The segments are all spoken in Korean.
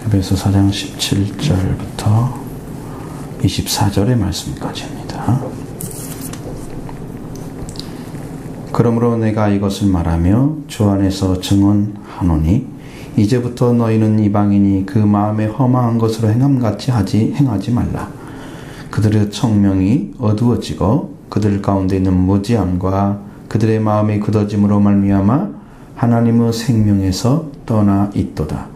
에베소 4장 17절부터 24절의 말씀까지입니다. 그러므로 내가 이것을 말하며 주 안에서 증언하노니 이제부터 너희는 이방인이 그 마음에 허망한 것으로 행함같이 행하지 말라. 그들의 청명이 어두워지고 그들 가운데 있는 무지함과 그들의 마음이 굳어짐으로 말미암아 하나님의 생명에서 떠나 있도다.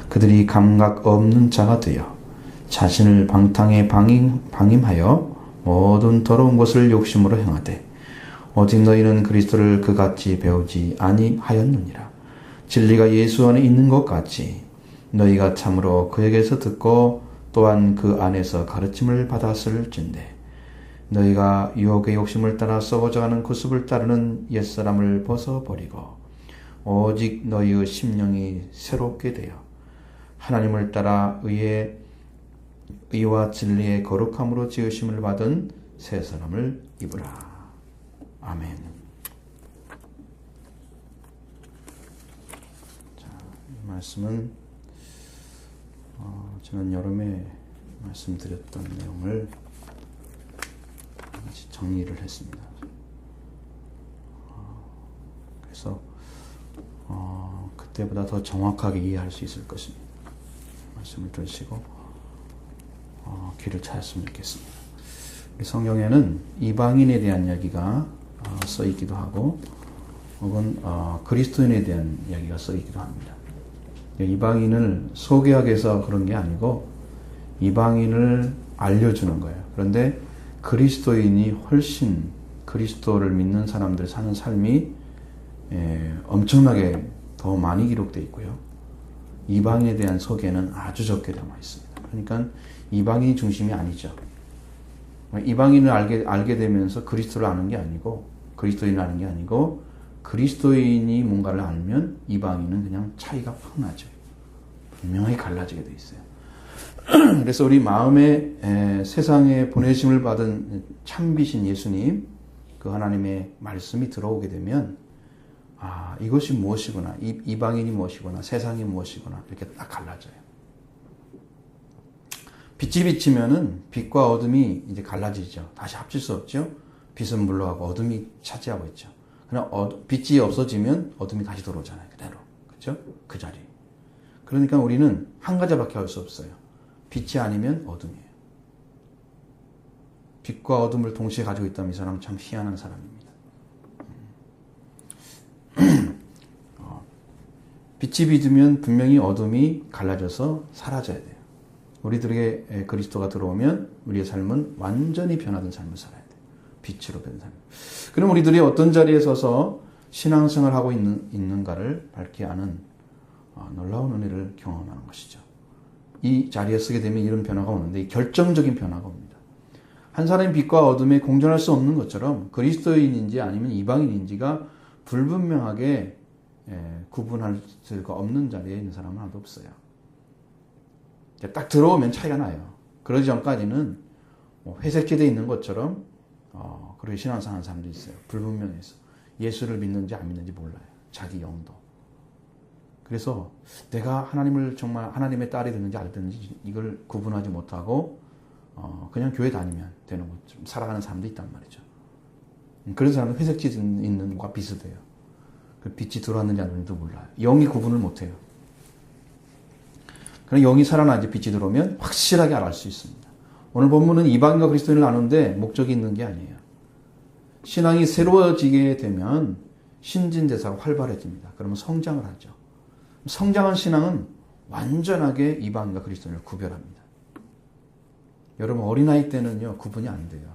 그들이 감각 없는 자가 되어 자신을 방탕에 방임하여 모든 더러운 것을 욕심으로 행하되 오직 너희는 그리스도를 그같이 배우지 아니하였느니라. 진리가 예수 안에 있는 것 같이 너희가 참으로 그에게서 듣고 또한 그 안에서 가르침을 받았을진대. 너희가 유혹의 욕심을 따라 썩어져가는 구습을 따르는 옛사람을 벗어버리고 오직 너희의 심령이 새롭게 되어 하나님을 따라 의와 진리의 거룩함으로 지으심을 받은 새 사람을 입으라. 아멘. 자, 이 말씀은 지난 여름에 말씀드렸던 내용을 다시 정리를 했습니다. 그래서 그때보다 더 정확하게 이해할 수 있을 것입니다. 말씀을 들으시고 길을 찾았으면 좋겠습니다. 성경에는 이방인에 대한 이야기가 써 있기도 하고 혹은 그리스도인에 대한 이야기가 써 있기도 합니다. 이방인을 소개하기 위해서 그런 게 아니고 이방인을 알려주는 거예요. 그런데 그리스도인이 훨씬 그리스도를 믿는 사람들 사는 삶이 엄청나게 더 많이 기록되어 있고요. 이방인에 대한 소개는 아주 적게 남아 있습니다. 그러니까 이방인이 중심이 아니죠. 이방인을 알게 되면서 그리스도를 아는 게 아니고 그리스도인을 아는 게 아니고 그리스도인이 뭔가를 알면 이방인은 그냥 차이가 확 나죠. 분명히 갈라지게 돼 있어요. 그래서 우리 마음에 세상에 보내심을 받은 참비신 예수님, 그 하나님의 말씀이 들어오게 되면 이것이 무엇이구나, 이방인이 무엇이구나, 세상이 무엇이구나 이렇게 딱 갈라져요. 빛이 비치면은 빛과 어둠이 이제 갈라지죠. 다시 합칠 수 없죠. 빛은 물러가고 어둠이 차지하고 있죠. 그러나 빛이 없어지면 어둠이 다시 들어오잖아요. 그대로. 그렇죠? 그 자리. 그러니까 우리는 한 가지밖에 할 수 없어요. 빛이 아니면 어둠이에요. 빛과 어둠을 동시에 가지고 있다면 이 사람은 참 희한한 사람입니다. 빛이 비추면 분명히 어둠이 갈라져서 사라져야 돼요. 우리들에게 그리스도가 들어오면 우리의 삶은 완전히 변화된 삶을 살아야 돼요. 빛으로 된 삶. 그럼 우리들이 어떤 자리에 서서 신앙생활을 하고 있는가를 밝히 아는 놀라운 은혜를 경험하는 것이죠. 이 자리에 서게 되면 이런 변화가 오는데 이 결정적인 변화가 옵니다. 한 사람이 빛과 어둠에 공존할 수 없는 것처럼 그리스도인인지 아니면 이방인인지가 불분명하게 구분할 수가 없는 자리에 있는 사람은 하나도 없어요. 딱 들어오면 차이가 나요. 그러기 전까지는 회색지대에 있는 것처럼 그렇게 신앙생활 하는 사람도 있어요. 불분명해서 예수를 믿는지 안 믿는지 몰라요. 자기 영도. 그래서 내가 하나님을 정말 하나님의 딸이 되는지 안 되는지 이걸 구분하지 못하고 그냥 교회 다니면 되는 것처럼 살아가는 사람도 있단 말이죠. 그런 사람은 회색지대에 있는 것과 비슷해요. 그 빛이 들어왔는지 안 들어왔는지도 몰라요. 영이 구분을 못해요. 그럼 영이 살아나지 빛이 들어오면 확실하게 알 수 있습니다. 오늘 본문은 이방인과 그리스도인을 나누는데 목적이 있는 게 아니에요. 신앙이 새로워지게 되면 신진대사가 활발해집니다. 그러면 성장을 하죠. 성장한 신앙은 완전하게 이방인과 그리스도인을 구별합니다. 여러분 어린아이 때는요 구분이 안 돼요.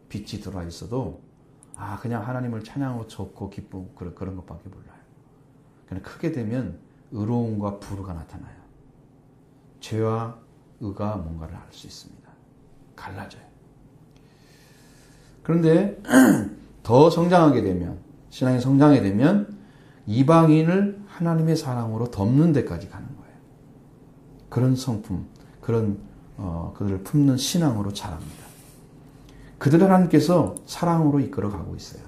빛이 들어와 있어도 그냥 하나님을 찬양하고 좋고 기쁘고 그런 것밖에 몰라요. 그냥 크게 되면 의로움과 불의가 나타나요. 죄와 의가 뭔가를 알 수 있습니다. 갈라져요. 그런데 더 성장하게 되면 신앙이 성장하게 되면 이방인을 하나님의 사랑으로 덮는 데까지 가는 거예요. 그런 성품, 그런 그들을 품는 신앙으로 자랍니다. 그들을 하나님께서 사랑으로 이끌어가고 있어요.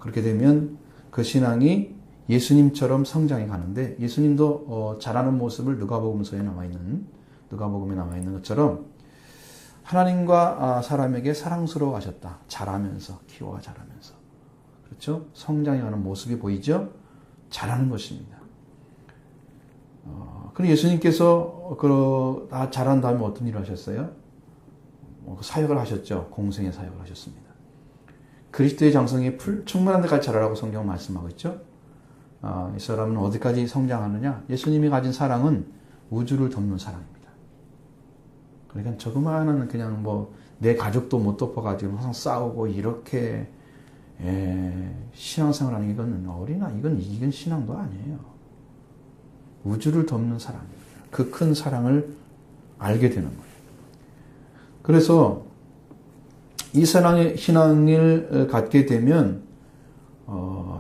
그렇게 되면 그 신앙이 예수님처럼 성장해 가는데 예수님도 자라는 모습을 누가복음에 나와 있는 것처럼 하나님과 사람에게 사랑스러워하셨다. 자라면서 키워 자라면서 그렇죠? 성장해가는 모습이 보이죠? 자라는 것입니다. 그리고 예수님께서 다 자란 다음에 어떤 일을 하셨어요? 사역을 하셨죠. 공생의 사역을 하셨습니다. 그리스도의 장성이 충만한 데까지 자라라고 성경은 말씀하고 있죠. 이 사람은 어디까지 성장하느냐? 예수님이 가진 사랑은 우주를 덮는 사랑입니다. 그러니까 조그마한 그냥 내 가족도 못 덮어가지고 항상 싸우고 이렇게 신앙생활하는 이건 어린아 이건 신앙도 아니에요. 우주를 덮는 사랑입니다. 그 큰 사랑을 알게 되는 거예요. 그래서 이 신앙을 갖게 되면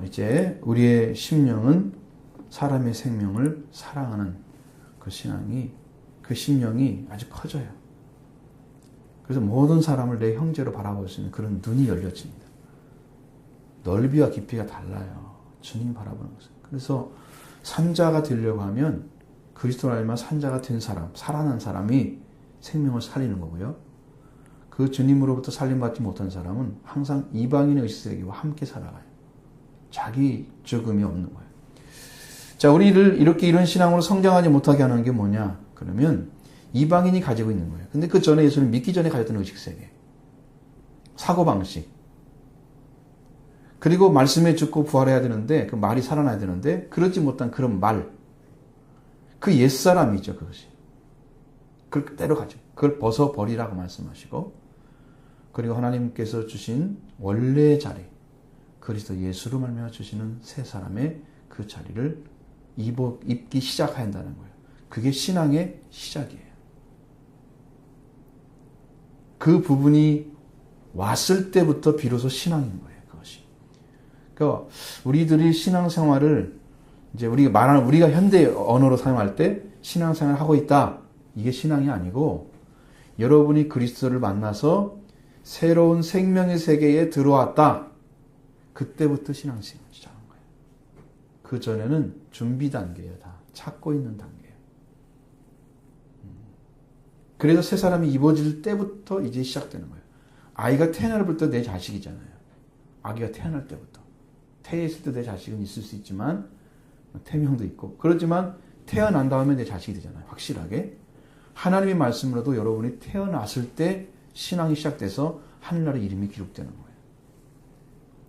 이제 우리의 심령은 사람의 생명을 사랑하는 그 심령이 아주 커져요. 그래서 모든 사람을 내 형제로 바라볼 수 있는 그런 눈이 열려집니다. 넓이와 깊이가 달라요. 주님 바라보는 것은. 그래서 산자가 되려고 하면 그리스도로 알면 산자가 된 사람, 살아난 사람이 생명을 살리는 거고요. 그 주님으로부터 살림받지 못한 사람은 항상 이방인의 의식세계와 함께 살아가요. 자기 죽음이 없는 거예요. 자, 우리를 이렇게 이런 신앙으로 성장하지 못하게 하는 게 뭐냐? 그러면 이방인이 가지고 있는 거예요. 근데 그 전에 예수를 믿기 전에 가졌던 의식세계, 사고방식, 그리고 말씀에 죽고 부활해야 되는데 그 말이 살아나야 되는데 그러지 못한 그런 말, 그 옛사람이죠. 그것이. 그걸 그대로 가죠. 그걸 벗어버리라고 말씀하시고, 그리고 하나님께서 주신 원래의 자리, 그리스도 예수로 말미암아 주시는 새 사람의 그 자리를 입기 시작해야 한다는 거예요. 그게 신앙의 시작이에요. 그 부분이 왔을 때부터 비로소 신앙인 거예요. 그것이. 그러니까 우리들이 신앙생활을 이제 우리가 현대 언어로 사용할 때 신앙생활을 하고 있다. 이게 신앙이 아니고 여러분이 그리스도를 만나서 새로운 생명의 세계에 들어왔다. 그때부터 신앙생활을 시작한 거예요. 그 전에는 준비 단계예요. 다 찾고 있는 단계예요. 그래서 새 사람이 입어질 때부터 이제 시작되는 거예요. 아이가 태어날 때 내 자식이잖아요. 아기가 태어날 때부터. 태에 있을 때 내 자식은 있을 수 있지만 태명도 있고 그렇지만 태어난 다음에 내 자식이 되잖아요. 확실하게. 하나님의 말씀으로도 여러분이 태어났을 때 신앙이 시작돼서 하늘나라의 이름이 기록되는 거예요.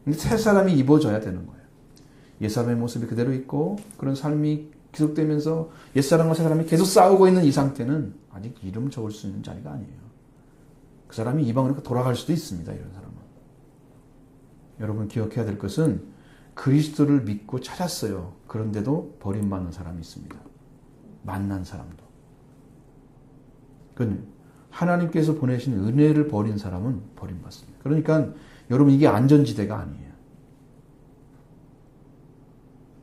근데 새 사람이 입어져야 되는 거예요. 옛사람의 모습이 그대로 있고 그런 삶이 계속되면서 옛사람과 새 사람이 계속 싸우고 있는 이 상태는 아직 이름 적을 수 있는 자리가 아니에요. 그 사람이 이방으로 돌아갈 수도 있습니다. 이런 사람은. 여러분 기억해야 될 것은 그리스도를 믿고 찾았어요. 그런데도 버림받는 사람이 있습니다. 만난 사람도. 그건 하나님께서 보내신 은혜를 버린 사람은 버림받습니다. 그러니까 여러분 이게 안전지대가 아니에요.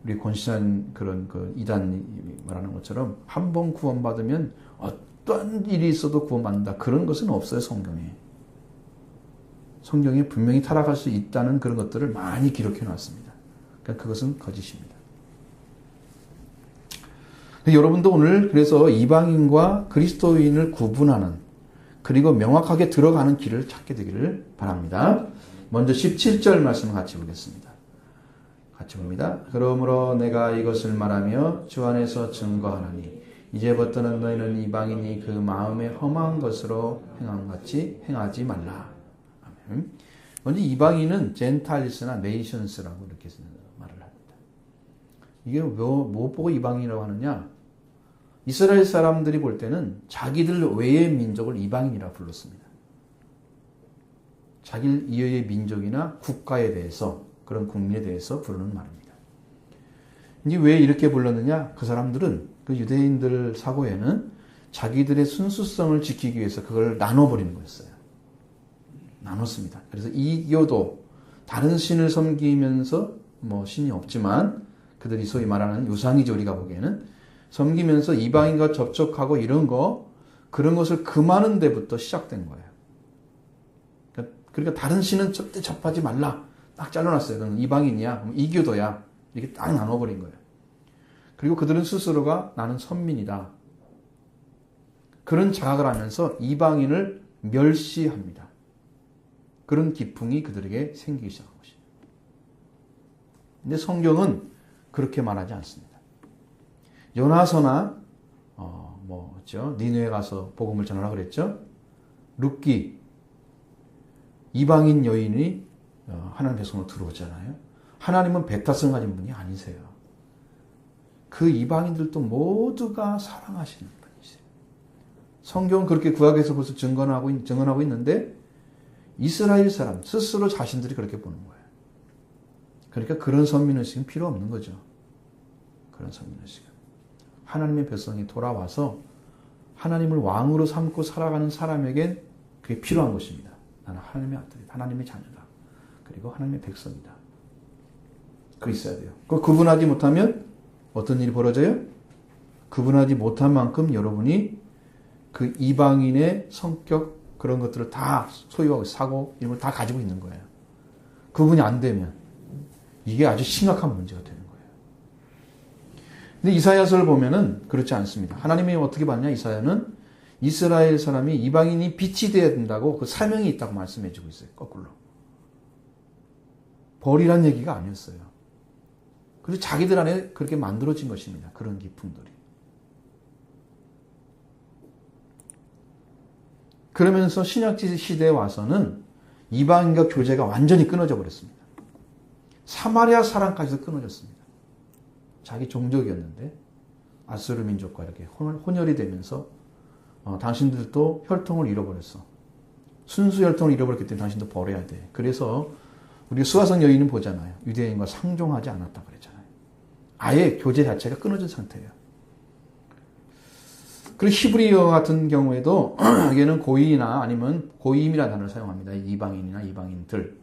우리 권시산 그런 이단이 말하는 것처럼 한 번 구원받으면 어떤 일이 있어도 구원받는다. 그런 것은 없어요. 성경에. 성경에 분명히 타락할 수 있다는 그런 것들을 많이 기록해 놨습니다. 그러니까 그것은 거짓입니다. 여러분도 오늘 그래서 이방인과 그리스도인을 구분하는 그리고 명확하게 들어가는 길을 찾게 되기를 바랍니다. 먼저 17절 말씀을 같이 보겠습니다. 같이 봅니다. 그러므로 내가 이것을 말하며 주 안에서 증거하노니 이제부터는 너희는 이방인이 그 마음에 험한 것으로 행한 같이 행하지 말라. 아멘. 먼저 이방인은 젠탈리스나 네이션스라고 이렇게 말을 합니다. 이게 뭐 보고 이방인이라고 하느냐? 이스라엘 사람들이 볼 때는 자기들 외의 민족을 이방인이라 불렀습니다. 자기 이외의 민족이나 국가에 대해서 그런 국민에 대해서 부르는 말입니다. 이제 왜 이렇게 불렀느냐? 그 사람들은 그 유대인들 사고에는 자기들의 순수성을 지키기 위해서 그걸 나눠버리는 거였어요. 나눴습니다. 그래서 이교도 다른 신을 섬기면서 신이 없지만 그들이 소위 말하는 유상이죠. 우리가 보기에는 섬기면서 이방인과 접촉하고 이런 그런 것을 금하는 데부터 시작된 거예요. 그러니까 다른 신은 절대 접하지 말라. 딱 잘라놨어요. 그건 이방인이야. 이교도야. 이렇게 딱 나눠버린 거예요. 그리고 그들은 스스로가 나는 선민이다. 그런 자각을 하면서 이방인을 멸시합니다. 그런 기풍이 그들에게 생기기 시작한 것입니다. 근데 성경은 그렇게 말하지 않습니다. 요나서나 니느웨 가서 복음을 전하라 그랬죠. 룻기 이방인 여인이 하나님 백성으로 들어오잖아요. 하나님은 배타성 가진 분이 아니세요. 그 이방인들도 모두가 사랑하시는 분이세요. 성경은 그렇게 구약에서 벌써 증언하고 있는데 이스라엘 사람 스스로 자신들이 그렇게 보는 거예요. 그러니까 그런 선민의식은 필요 없는 거죠. 그런 선민의식은. 하나님의 백성이 돌아와서 하나님을 왕으로 삼고 살아가는 사람에겐 그게 필요한 것입니다. 나는 하나님의 아들이다. 하나님의 자녀다. 그리고 하나님의 백성이다. 그거 있어야 돼요. 그거 구분하지 못하면 어떤 일이 벌어져요? 구분하지 못한 만큼 여러분이 그 이방인의 성격 그런 것들을 다 소유하고 사고 이런 걸 다 가지고 있는 거예요. 구분이 안 되면 이게 아주 심각한 문제가 되는 거예요. 근데 이사야서를 보면은 그렇지 않습니다. 하나님이 어떻게 봤냐? 이사야는 이스라엘 사람이 이방인이 빛이 되어야 된다고 그 사명이 있다고 말씀해 주고 있어요. 거꾸로. 벌이란 얘기가 아니었어요. 그래서 자기들 안에 그렇게 만들어진 것입니다. 그런 기품들이. 그러면서 신약 시대에 와서는 이방인과 교제가 완전히 끊어져 버렸습니다. 사마리아 사람까지도 끊어졌습니다. 자기 종족이었는데 아수르 민족과 이렇게 혼혈이 되면서 당신들도 혈통을 잃어버렸어. 순수 혈통을 잃어버렸기 때문에 당신도 버려야 돼. 그래서 우리가 수가성 여인은 보잖아요. 유대인과 상종하지 않았다 그랬잖아요. 아예 교제 자체가 끊어진 상태예요. 그리고 히브리어 같은 경우에도 여기는 고이나 아니면 고임이라는 단어를 사용합니다. 이방인이나 이방인들.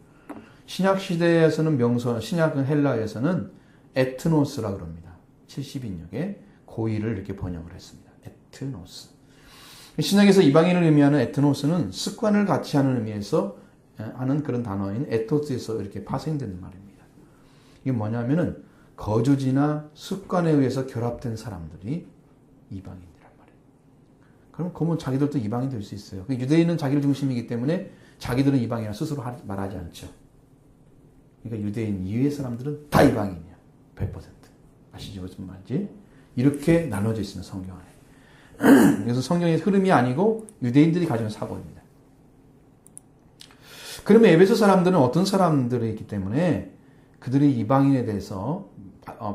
신약 시대에서는 신약 헬라에서는 에트노스라 그럽니다. 70인역에 고이를 이렇게 번역을 했습니다. 에트노스. 신약에서 이방인을 의미하는 에트노스는 습관을 같이 하는 의미에서 하는 그런 단어인 에토스에서 이렇게 파생되는 말입니다. 이게 뭐냐면은 거주지나 습관에 의해서 결합된 사람들이 이방인이란 말이에요. 그럼 그러면 자기들도 이방인 될 수 있어요. 유대인은 자기를 중심이기 때문에 자기들은 이방인이라 스스로 말하지 않죠. 그러니까 유대인 이외의 사람들은 다 이방인이야. 100%. 아시죠? 무슨 말인지? 이렇게 나눠져 있습니다. 성경 안에. 그래서 성경의 흐름이 아니고 유대인들이 가지는 사고입니다. 그러면 에베소 사람들은 어떤 사람들이기 때문에 그들이 이방인에 대해서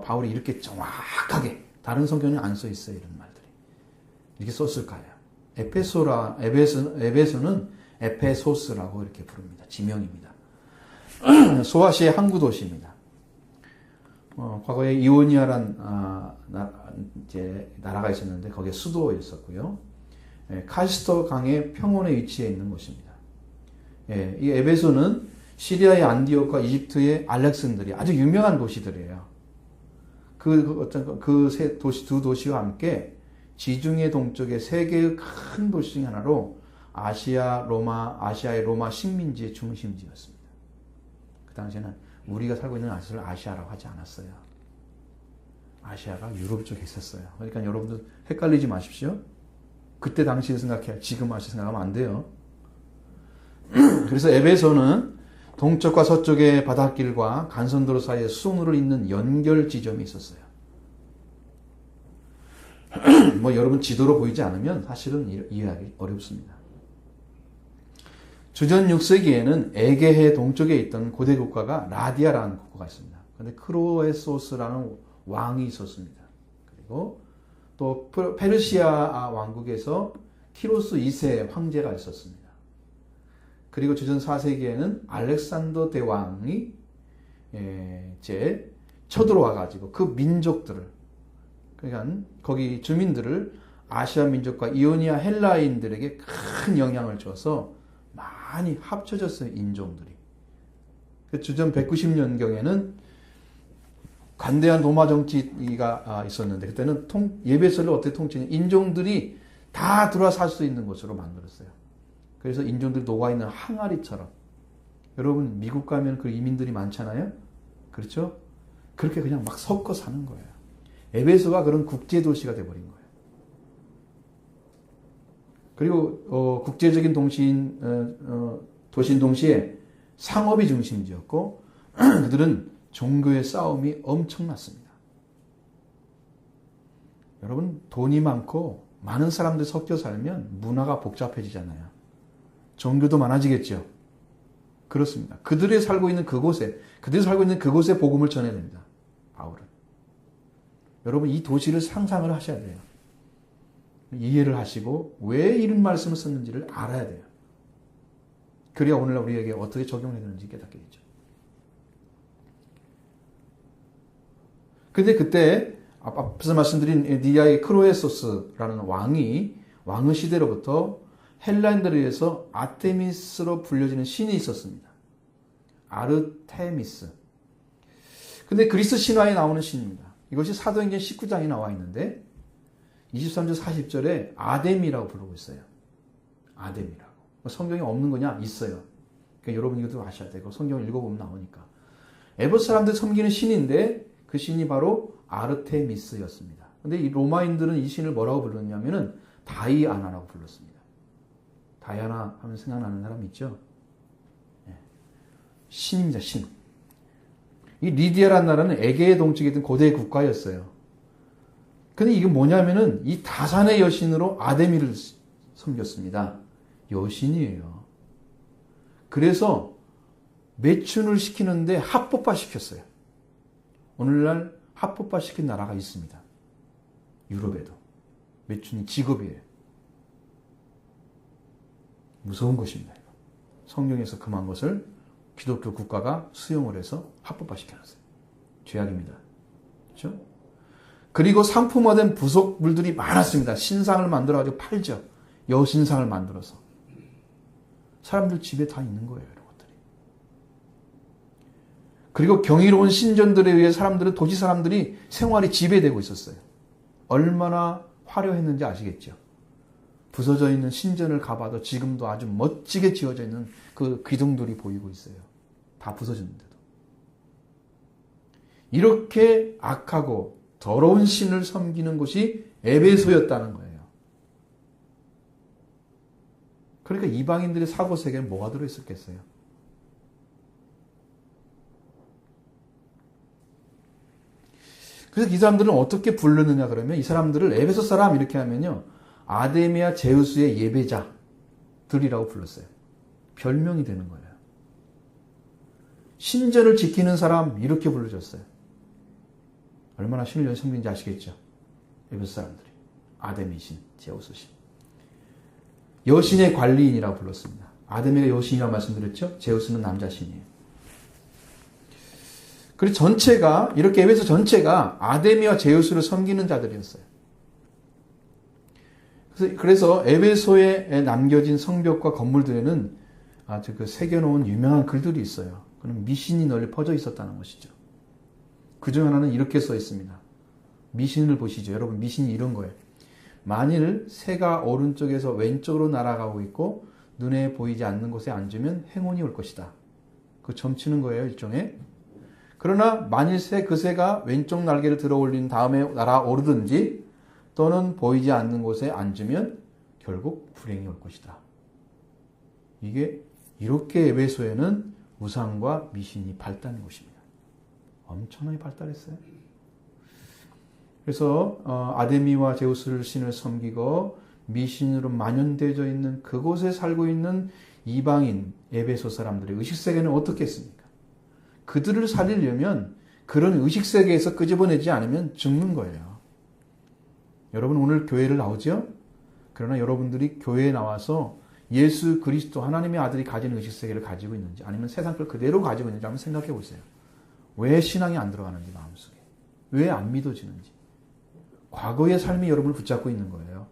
바울이 이렇게 정확하게 다른 성경에 안 써 있어요. 이런 말들이. 이렇게 썼을까요? 에베소는 에페소스라고 이렇게 부릅니다. 지명입니다. 소아시아의 항구 도시입니다. 과거에 이오니아란 나라가 있었는데 거기에 수도였었고요. 카시토 강의 평원에 위치해 있는 곳입니다. 이 에베소는 시리아의 안디옥과 이집트의 알렉산드리아 아주 유명한 도시들이에요. 두 도시와 함께 지중해 동쪽의 세계의 큰 도시 중 하나로 아시아의 로마 식민지의 중심지였습니다. 그 당시에는 우리가 살고 있는 아시아라고 하지 않았어요. 아시아가 유럽 쪽에 있었어요. 그러니까 여러분들 헷갈리지 마십시오. 그때 당시에 생각해야 지금 생각하면 안 돼요. 그래서 에베소는 동쪽과 서쪽의 바닷길과 간선도로 사이에 수송로를 잇는 연결 지점이 있었어요. 여러분 지도로 보이지 않으면 사실은 이해하기 어렵습니다. 주전 6세기에는 에게해 동쪽에 있던 고대 국가가 라디아라는 국가가 있습니다. 그런데 크로에소스라는 왕이 있었습니다. 그리고 또 페르시아 왕국에서 키로스 2세 황제가 있었습니다. 그리고 주전 4세기에는 알렉산더 대왕이 이제 쳐들어와 가지고 그 민족들을, 그러니까 거기 주민들을 아시아 민족과 이오니아 헬라인들에게 큰 영향을 줘서 많이 합쳐졌어요. 인종들이. 주전 190년경에는 관대한 로마 정치가 있었는데 그때는 예배소를 어떻게 통치냐, 인종들이 다 들어와 살 수 있는 곳으로 만들었어요. 그래서 인종들이 녹아있는 항아리처럼. 여러분 미국 가면 그 이민들이 많잖아요. 그렇죠? 그렇게 그냥 막 섞어 사는 거예요. 에베소가 그런 국제도시가 돼버린 거예요. 그리고 국제적인 도시인 동시에 상업이 중심지였고 그들은 종교의 싸움이 엄청났습니다. 여러분, 돈이 많고 많은 사람들 섞여 살면 문화가 복잡해지잖아요. 종교도 많아지겠죠. 그렇습니다. 그들이 살고 있는 그곳에 복음을 전해야 됩니다. 바울은. 여러분, 이 도시를 상상을 하셔야 돼요. 이해를 하시고 왜 이런 말씀을 썼는지를 알아야 돼요. 그래야 오늘날 우리에게 어떻게 적용해야 되는지 깨닫게 되죠. 근데 그때 앞서 말씀드린 니아의 크로에소스라는 왕의 시대로부터 헬라인들에 의해서 아테미스로 불려지는 신이 있었습니다. 아르테미스. 근데 그리스 신화에 나오는 신입니다. 이것이 사도행전 19장에 나와 있는데 23절 40절에 아데미라고 부르고 있어요. 아데미라고. 성경에 없는 거냐? 있어요. 그러니까 여러분 이것도 아셔야 되고 성경을 읽어보면 나오니까. 에베소 사람들 섬기는 신인데 그 신이 바로 아르테미스였습니다. 근데 이 로마인들은 이 신을 뭐라고 불렀냐면은 다이아나라고 불렀습니다. 다이아나 하면 생각나는 사람 있죠? 신입니다, 신. 이 리디아라는 나라는 에게의 동쪽에 있던 고대 국가였어요. 근데 이게 뭐냐면은 이 다산의 여신으로 아데미를 섬겼습니다. 여신이에요. 그래서 매춘을 시키는데 합법화 시켰어요. 오늘날 합법화 시킨 나라가 있습니다. 유럽에도. 매춘이 직업이에요. 무서운 것입니다. 성경에서 금한 것을 기독교 국가가 수용을 해서 합법화 시켜놨어요. 죄악입니다. 그렇죠? 그리고 상품화된 부속물들이 많았습니다. 신상을 만들어가지고 팔죠. 여신상을 만들어서. 사람들 집에 다 있는 거예요. 이런 것들이. 그리고 경이로운 신전들에 의해 도시 사람들이 생활이 지배되고 있었어요. 얼마나 화려했는지 아시겠죠? 부서져 있는 신전을 가봐도 지금도 아주 멋지게 지어져 있는 그 기둥들이 보이고 있어요. 다 부서졌는데도. 이렇게 악하고 더러운 신을 섬기는 곳이 에베소였다는 거예요. 그러니까 이방인들의 사고세계는 뭐가 들어있었겠어요? 그래서 이 사람들은 어떻게 부르느냐 그러면 이 사람들을 에베소 사람 이렇게 하면요. 아데미아 제우스의 예배자들이라고 불렀어요. 별명이 되는 거예요. 신전을 지키는 사람 이렇게 불러줬어요. 얼마나 신을 섬기는지 아시겠죠? 에베소 사람들이. 아데미 신, 제우스 신. 여신의 관리인이라고 불렀습니다. 아데미가 여신이라고 말씀드렸죠? 제우스는 남자 신이에요. 그리고 전체가 이렇게 에베소 전체가 아데미와 제우스를 섬기는 자들이었어요. 그래서 에베소에 남겨진 성벽과 건물들에는 아주 그 새겨놓은 유명한 글들이 있어요. 그럼 미신이 널리 퍼져 있었다는 것이죠. 그중 하나는 이렇게 써 있습니다. 미신을 보시죠. 여러분 미신이 이런 거예요. 만일 새가 오른쪽에서 왼쪽으로 날아가고 있고 눈에 보이지 않는 곳에 앉으면 행운이 올 것이다. 그 점치는 거예요. 일종의. 그러나 만일 그 새가 왼쪽 날개를 들어 올린 다음에 날아오르든지 또는 보이지 않는 곳에 앉으면 결국 불행이 올 것이다. 이게 이렇게 에베소에는 우상과 미신이 발달한 곳입니다. 엄청나게 발달했어요. 그래서 아데미와 제우스를 신을 섬기고 미신으로 만연되어 있는 그곳에 살고 있는 이방인 에베소 사람들의 의식세계는 어떻게 했습니까? 그들을 살리려면 그런 의식세계에서 끄집어내지 않으면 죽는 거예요. 여러분 오늘 교회를 나오죠? 그러나 여러분들이 교회에 나와서 예수 그리스도 하나님의 아들이 가진 의식세계를 가지고 있는지 아니면 세상 걸 그대로 가지고 있는지 한번 생각해 보세요. 왜 신앙이 안 들어가는지 마음속에. 왜 안 믿어지는지. 과거의 삶이 여러분을 붙잡고 있는 거예요.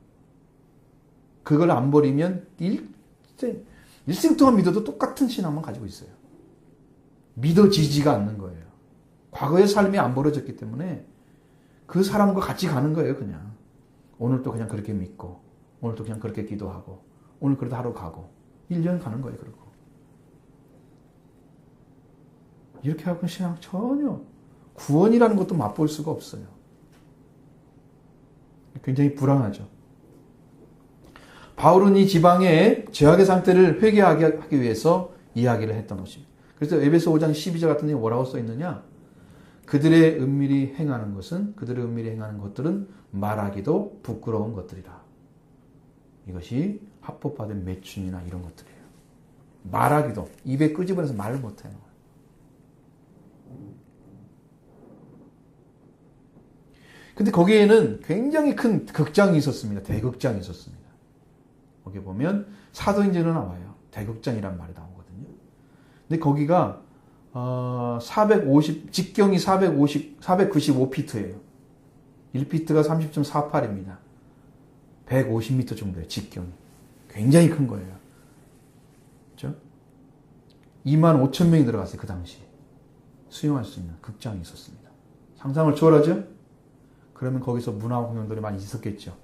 그걸 안 버리면 일생 동안 믿어도 똑같은 신앙만 가지고 있어요. 믿어지지가 않는 거예요. 과거의 삶이 안 벌어졌기 때문에 그 사람과 같이 가는 거예요, 그냥. 오늘도 그냥 그렇게 믿고, 오늘도 그냥 그렇게 기도하고, 오늘 그래도 하루 가고, 1년 가는 거예요, 그러고. 이렇게 하고 신앙 전혀 구원이라는 것도 맛볼 수가 없어요. 굉장히 불안하죠. 바울은 이 지방의 죄악의 상태를 회개하게 하기 위해서 이야기를 했던 것입니다. 그래서 에베소 5장 12절 같은 데 뭐라고 써 있느냐? 그들의 은밀히 행하는 것들은 말하기도 부끄러운 것들이라. 이것이 합법화된 매춘이나 이런 것들이에요. 말하기도, 입에 끄집어내서 말을 못해요. 근데 거기에는 굉장히 큰 극장이 있었습니다. 대극장이 있었습니다. 거기 보면 사도행전에 나와요. 대극장이란 말이 나오거든요. 근데 거기가 직경이 495피트예요. 1피트가 30.48입니다. 150m 정도예요. 직경이. 굉장히 큰 거예요. 그렇죠? 25,000명이 들어갔어요. 그 당시. 수용할 수 있는 극장이 있었습니다. 상상을 초월하죠? 그러면 거기서 문화 공연들이 많이 있었겠죠.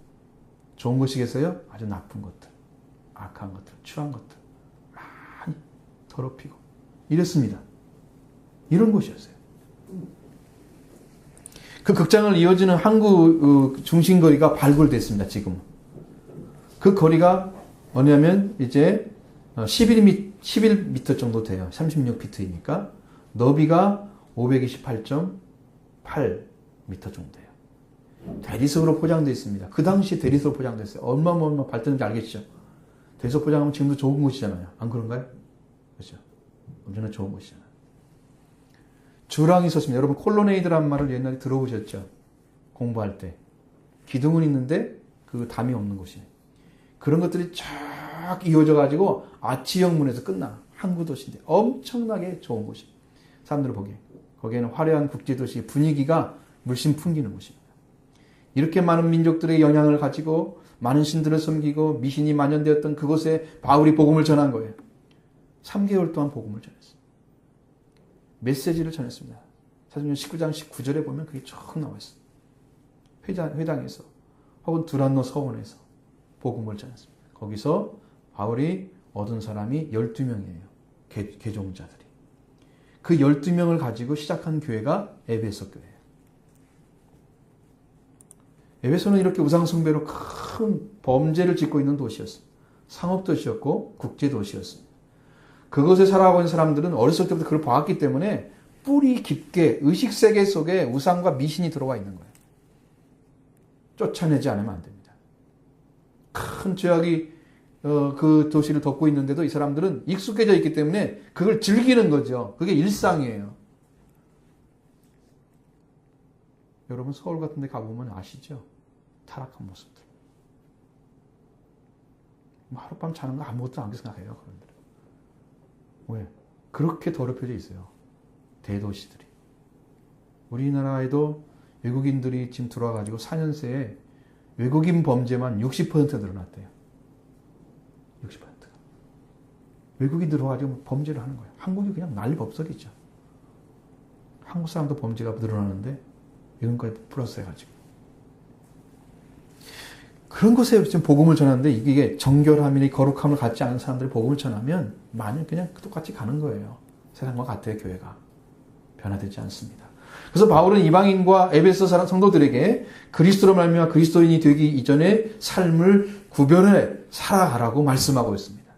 좋은 것이겠어요? 아주 나쁜 것들, 악한 것들, 추한 것들 많이 더럽히고 이랬습니다. 이런 곳이었어요. 그 극장을 이어지는 항구 중심거리가 발굴됐습니다. 지금 그 거리가 뭐냐면 이제 11m 정도 돼요. 36피트이니까 너비가 528.8m 정도 돼요. 대리석으로 포장되어 있습니다. 그 당시에 대리석으로 포장되어 있어요. 얼마나 발전인지 알겠죠? 대리석 포장하면 지금도 좋은 곳이잖아요. 안 그런가요? 그렇죠? 엄청나게 좋은 곳이잖아요. 주랑이 있었습니다. 여러분 콜로네이드란 말을 옛날에 들어보셨죠? 공부할 때. 기둥은 있는데 그 담이 없는 곳이에요. 그런 것들이 쫙 이어져 가지고 아치형 문에서 끝나. 항구 도시인데 엄청나게 좋은 곳이에요. 사람들 보기에. 거기에는 화려한 국제도시 분위기가 물씬 풍기는 곳입니다. 이렇게 많은 민족들의 영향을 가지고 많은 신들을 섬기고 미신이 만연되었던 그곳에 바울이 복음을 전한 거예요. 3개월 동안 복음을 전했어요. 메시지를 전했습니다. 사도행전 19장 19절에 보면 그게 쭉 나와 있어요. 회당에서 혹은 두란노 서원에서 복음을 전했습니다. 거기서 바울이 얻은 사람이 12명이에요. 개종자들이. 그 12명을 가지고 시작한 교회가 에베소 교회예요. 에베소는 이렇게 우상숭배로 큰 범죄를 짓고 있는 도시였습니다. 상업도시였고 국제도시였습니다. 그곳에 살아가고 있는 사람들은 어렸을 때부터 그걸 봐왔기 때문에 뿌리 깊게 의식세계 속에 우상과 미신이 들어와 있는 거예요. 쫓아내지 않으면 안 됩니다. 큰 죄악이 그 도시를 덮고 있는데도 이 사람들은 익숙해져 있기 때문에 그걸 즐기는 거죠. 그게 일상이에요. 여러분 서울 같은 데 가보면 아시죠? 타락한 모습들. 하룻밤 자는 거 아무것도 안 생각해요. 그런데. 왜? 그렇게 더럽혀져 있어요. 대도시들이. 우리나라에도 외국인들이 지금 들어와가지고 4년새에 외국인 범죄만 60% 늘어났대요. 60%가. 외국인 들어와가지고 범죄를 하는 거예요. 한국이 그냥 난리법석이죠. 한국 사람도 범죄가 늘어나는데 이런거에 플러스 해가지고. 그런 곳에 지금 복음을 전하는데 이게 정결함이니 거룩함을 갖지 않은 사람들이 복음을 전하면 만약 그냥 똑같이 가는 거예요. 세상과 같아요. 교회가. 변화되지 않습니다. 그래서 바울은 이방인과 에베소 사람 성도들에게 그리스도로 말미암아 그리스도인이 되기 이전에 삶을 구별해 살아가라고 말씀하고 있습니다.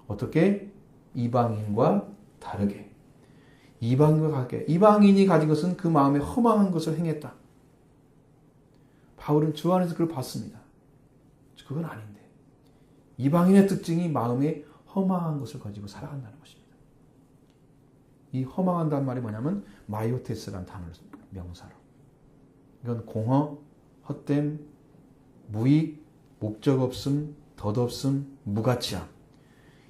어떻게? 이방인과 다르게. 이방인과 다르게. 이방인이 가진 것은 그 마음에 허망한 것을 행했다. 바울은 주 안에서 그걸 봤습니다. 그건 아닌데. 이방인의 특징이 마음에 허망한 것을 가지고 살아간다는 것입니다. 이 허망한다는 말이 뭐냐면 마이오테스라는 단어를 명사로. 이건 공허, 헛됨, 무익, 목적 없음, 덧없음, 무가치함.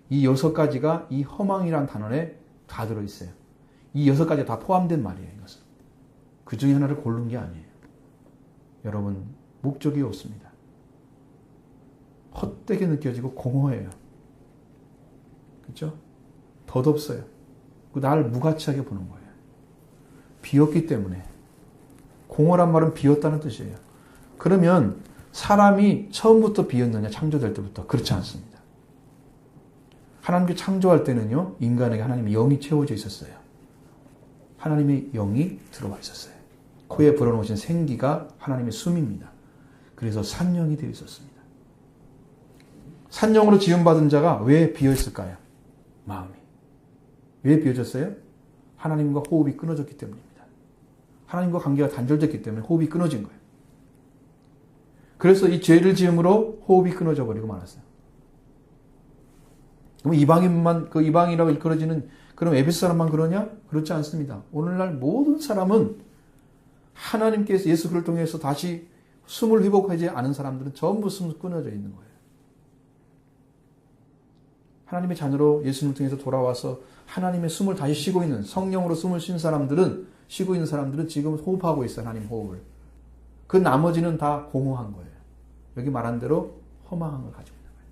이 6가지가 이 허망이라는 단어에 다 들어있어요. 이 6가지가 다 포함된 말이에요. 이것은. 그 중에 하나를 고른 게 아니에요. 여러분, 목적이 없습니다. 헛되게 느껴지고 공허해요. 그렇죠? 덧없어요. 나를 무가치하게 보는 거예요. 비었기 때문에. 공허란 말은 비었다는 뜻이에요. 그러면 사람이 처음부터 비었느냐? 창조될 때부터. 그렇지 않습니다. 하나님께 창조할 때는요. 인간에게 하나님의 영이 채워져 있었어요. 하나님의 영이 들어와 있었어요. 코에 불어넣으신 생기가 하나님의 숨입니다. 그래서 산영이 되어 있었습니다. 산영으로 지음받은 자가 왜 비어있을까요? 마음이. 왜 비어졌어요? 하나님과 호흡이 끊어졌기 때문입니다. 하나님과 관계가 단절됐기 때문에 호흡이 끊어진 거예요. 그래서 이 죄를 지음으로 호흡이 끊어져 버리고 말았어요. 그럼 이방인만, 그 이방이라고 일컬어지는 그럼 에베소 사람만 그러냐? 그렇지 않습니다. 오늘날 모든 사람은 하나님께서 예수 그리스도를 통해서 다시 숨을 회복하지 않은 사람들은 전부 숨이 끊어져 있는 거예요. 하나님의 자녀로 예수님을 통해서 돌아와서 하나님의 숨을 다시 쉬고 있는, 성령으로 숨을 쉰 사람들은, 쉬고 있는 사람들은 지금 호흡하고 있어요. 하나님 호흡을. 그 나머지는 다 공허한 거예요. 여기 말한 대로 허망함을 가지고 있는 거예요.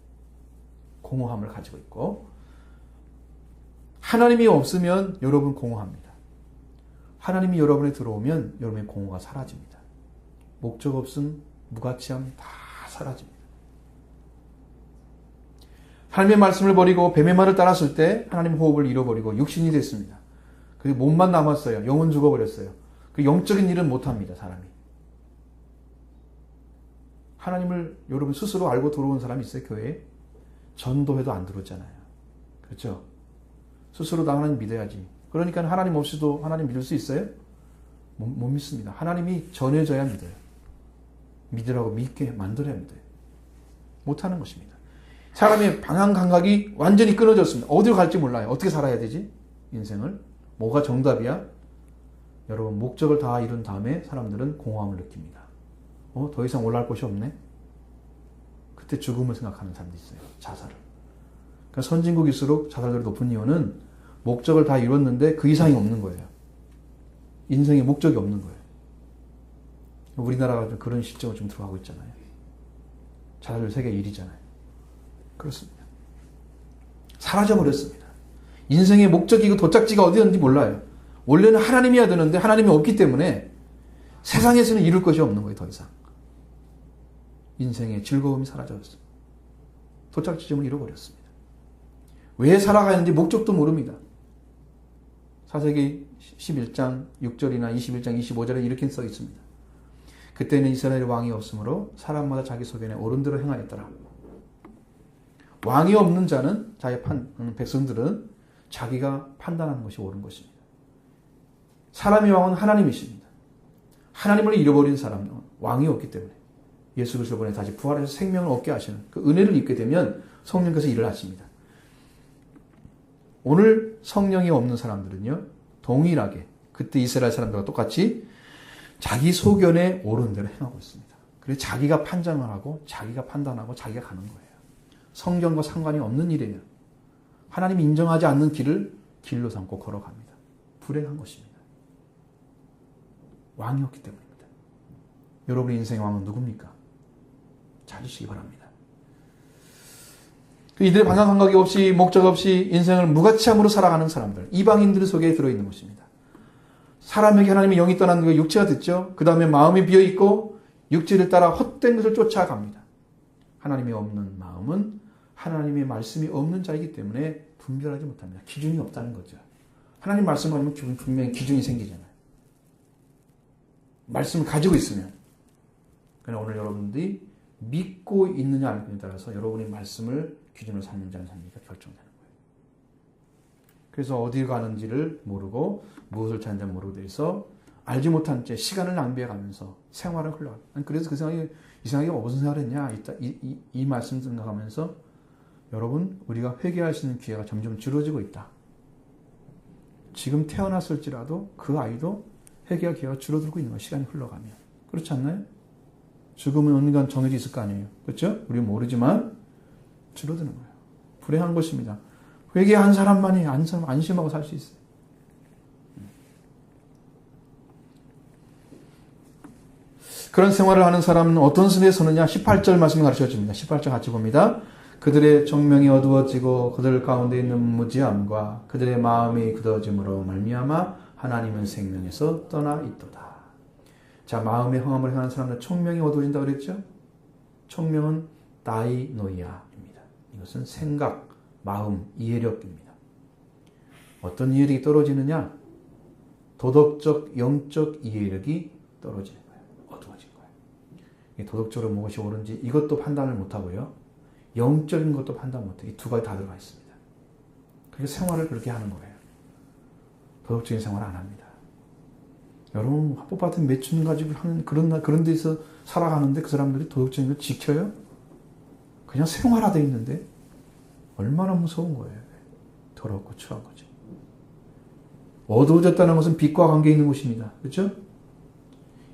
공허함을 가지고 있고, 하나님이 없으면 여러분 공허합니다. 하나님이 여러분에 들어오면 여러분의 공허가 사라집니다. 목적 없음, 무가치함 다 사라집니다. 하나님의 말씀을 버리고 뱀의 말을 따랐을 때 하나님 호흡을 잃어버리고 육신이 됐습니다. 그리고 몸만 남았어요. 영은 죽어버렸어요. 그 영적인 일은 못합니다. 사람이. 하나님을 여러분 스스로 알고 들어온 사람이 있어요? 교회에? 전도회도 안 들어오잖아요. 그렇죠? 스스로 다 하나님 믿어야지. 그러니까 하나님 없이도 하나님 믿을 수 있어요? 못 믿습니다. 하나님이 전해져야 믿어요. 믿으라고 믿게 만들어야 믿어요. 못하는 것입니다. 사람의 방향 감각이 완전히 끊어졌습니다. 어디로 갈지 몰라요. 어떻게 살아야 되지? 인생을. 뭐가 정답이야? 여러분 목적을 다 이룬 다음에 사람들은 공허함을 느낍니다. 더 이상 올라갈 곳이 없네? 그때 죽음을 생각하는 사람도 있어요. 자살을. 그러니까 선진국일수록 자살률이 높은 이유는 목적을 다 이뤘는데 그 이상이 없는 거예요. 인생에 목적이 없는 거예요. 우리나라가 좀 그런 실정을 좀 들어가고 있잖아요. 자살률 세계 1위잖아요. 그렇습니다. 사라져버렸습니다. 인생의 목적이 그 도착지가 어디였는지 몰라요. 원래는 하나님이어야 되는데 하나님이 없기 때문에 세상에서는 이룰 것이 없는 거예요. 더 이상. 인생의 즐거움이 사라졌습니다. 도착지점을 잃어버렸습니다. 왜 살아가는지 목적도 모릅니다. 사세기 11장 6절이나 21장 25절에 이렇게 써 있습니다. 그때는 이스라엘 왕이 없으므로 사람마다 자기 소견에 옳은 대로 행하였더라. 왕이 없는 자는 자기 백성들은 자기가 판단하는 것이 옳은 것입니다. 사람의 왕은 하나님이십니다. 하나님을 잃어버린 사람은 왕이 없기 때문에 예수 그리스도를 보내 다시 부활해서 생명을 얻게 하시는 그 은혜를 입게 되면 성령께서 일을 하십니다. 오늘 성령이 없는 사람들은요, 동일하게 그때 이스라엘 사람들과 똑같이 자기 소견에 옳은 대로 행하고 있습니다. 그래서 자기가 판단을 하고 자기가 판단하고 자기가 가는 거예요. 성경과 상관이 없는 일이에요. 하나님이 인정하지 않는 길을 길로 삼고 걸어갑니다. 불행한 것입니다. 왕이 없기 때문입니다. 여러분의 인생의 왕은 누굽니까? 찾으시기 바랍니다. 이들의 방향 감각이 없이 목적 없이 인생을 무가치함으로 살아가는 사람들, 이방인들 속에 들어있는 것입니다. 사람에게 하나님의 영이 떠난 그 육체가 됐죠. 그 다음에 마음이 비어있고 육체를 따라 헛된 것을 쫓아갑니다. 하나님이 없는 마음은 하나님의 말씀이 없는 자이기 때문에 분별하지 못합니다. 기준이 없다는 거죠. 하나님 말씀을 하면 분명히 기준이 생기잖아요. 말씀을 가지고 있으면. 그러나 오늘 여러분들이 믿고 있느냐 안 믿느냐에 따라서 여러분의 말씀을 기준으로 삼는지 안 삼는지가 결정되는 거예요. 그래서 어디 가는지를 모르고 무엇을 찾는지 모르고 돼서 알지 못한 채 시간을 낭비해가면서 생활을 흘러가요. 그래서 그 생각이 이상하게 무슨 생활을 했냐 이 말씀 생각하면서 여러분 우리가 회개할 수 있는 기회가 점점 줄어지고 있다. 지금 태어났을지라도 그 아이도 회개할 기회가 줄어들고 있는 거예요. 시간이 흘러가면. 그렇지 않나요? 죽음은 언젠가 정해져 있을 거 아니에요. 그렇죠? 우리는 모르지만 줄어드는 거예요. 불행한 것입니다. 회개한 사람만이 안심하고 살 수 있어요. 그런 생활을 하는 사람은 어떤 선에 서느냐? 18절 말씀이 가르쳐 줍니다. 18절 같이 봅니다. 그들의 정명이 어두워지고 그들 가운데 있는 무지함과 그들의 마음이 굳어짐으로 말미암아 하나님은 생명에서 떠나 있도다. 자, 마음의 흥함을 행하는 사람은 총명이 어두워진다고 그랬죠? 총명은 다이노이아입니다. 이것은 생각, 마음, 이해력입니다. 어떤 이해력이 떨어지느냐? 도덕적, 영적 이해력이 떨어지는 거예요. 어두워진 거예요. 도덕적으로 무엇이 옳은지 이것도 판단을 못하고요. 영적인 것도 판단 못해요. 이 두 가지 다 들어가 있습니다. 그래서 생활을 그렇게 하는 거예요. 도덕적인 생활을 안 합니다. 여러분 합법 같은 매춘 가지고 하는 그런 데서 살아가는데 그 사람들이 도덕적인 걸 지켜요? 그냥 생활화되어 있는데 얼마나 무서운 거예요. 더럽고 추한 거죠. 어두워졌다는 것은 빛과 관계 있는 것입니다. 그렇죠?